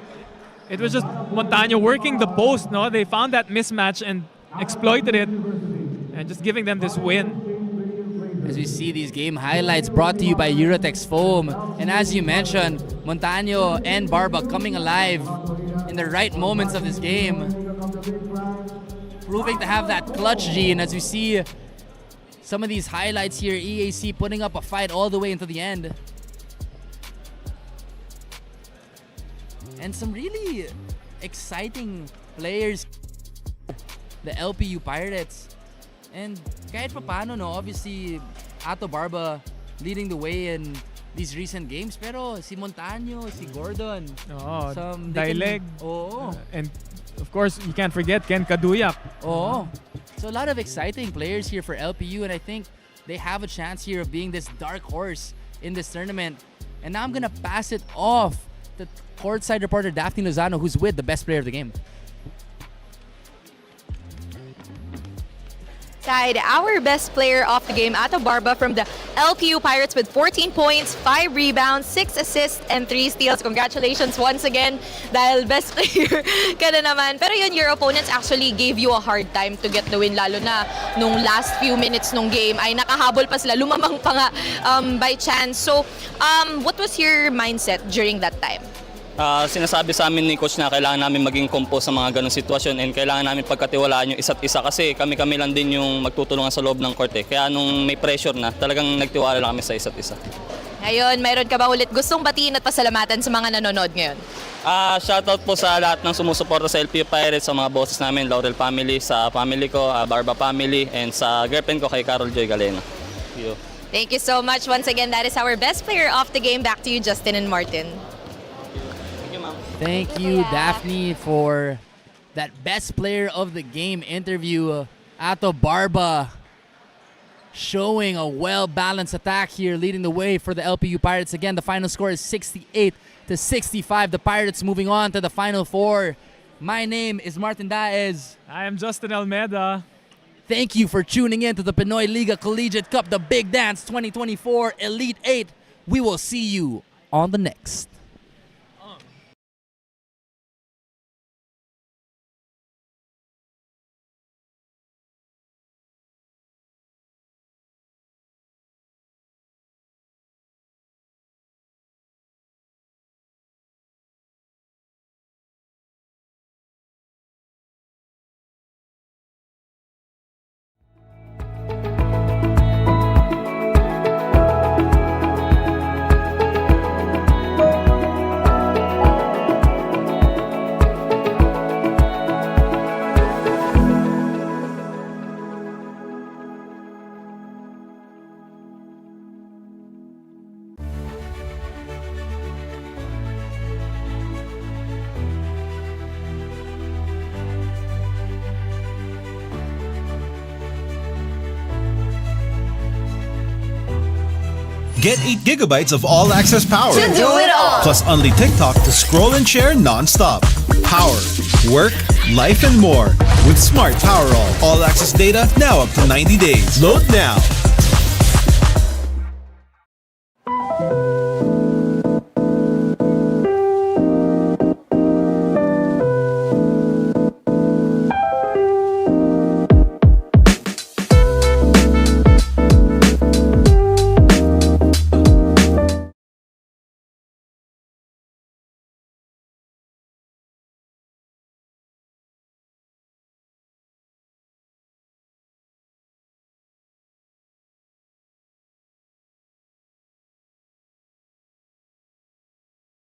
it was just Montaño working the post. No, they found that mismatch and exploited it, and just giving them this win. As we see these game highlights brought to you by Eurotex Foam. And as you mentioned, Montaño and Barba coming alive in the right moments of this game, proving to have that clutch gene. As we see some of these highlights here, EAC putting up a fight all the way into the end. And some really exciting players, the LPU Pirates. And kahit pa paano, no, obviously, Ato Barba leading the way in these recent games. Pero si Montaño, si Gordon, Dileg. And of course, you can't forget Ken Kaduyak. So a lot of exciting players here for LPU, and I think they have a chance here of being this dark horse in this tournament. And now I'm going to pass it off to courtside reporter Daphne Lozano, who's with the best player of the game. Our best player of the game, Ato Barba from the LPU Pirates with 14 points, 5 rebounds, 6 assists, and 3 steals. Congratulations once again dahil best player ka na naman. Pero yun, your opponents actually gave you a hard time to get the win, lalo na nung last few minutes nung game ay nakahabol pa sila, lumamang pa nga by chance. So, what was your mindset during that time? Sinasabi sa amin ni Coach na kailangan namin maging composed sa mga ganong sitwasyon, and kailangan namin pagkatiwalaan yung isa't isa kasi kami-kami lang din yung magtutulungan sa loob ng court. Kaya nung may pressure na, talagang nagtiwala lang kami sa isa't isa. Ngayon, mayroon ka ba ulit gustong batiin at pasalamatan sa mga nanonood ngayon? Shoutout po sa lahat ng sumusuporta sa LPU Pirates, sa mga bosses namin, Laurel family, sa family ko, Barba family, and sa girlfriend ko kay Carol Joy Galeno. Thank you so much. Once again, that is our best player of the game. Back to you, Justin and Martin. Thank you, Daphne, for that best player of the game interview. Ato Barba showing a well-balanced attack here, leading the way for the LPU Pirates. Again, the final score is 68-65. The Pirates moving on to the Final Four. My name is Martin Daez. I am Justin Almeida. Thank you for tuning in to the Pinoy Liga Collegiate Cup, the Big Dance 2024 Elite 8. We will see you on the next. Get 8 gigabytes of all-access power. To do it all. Plus only TikTok to scroll and share non-stop. Power, work, life, and more. With Smart Power All access data now up to 90 days. Load now.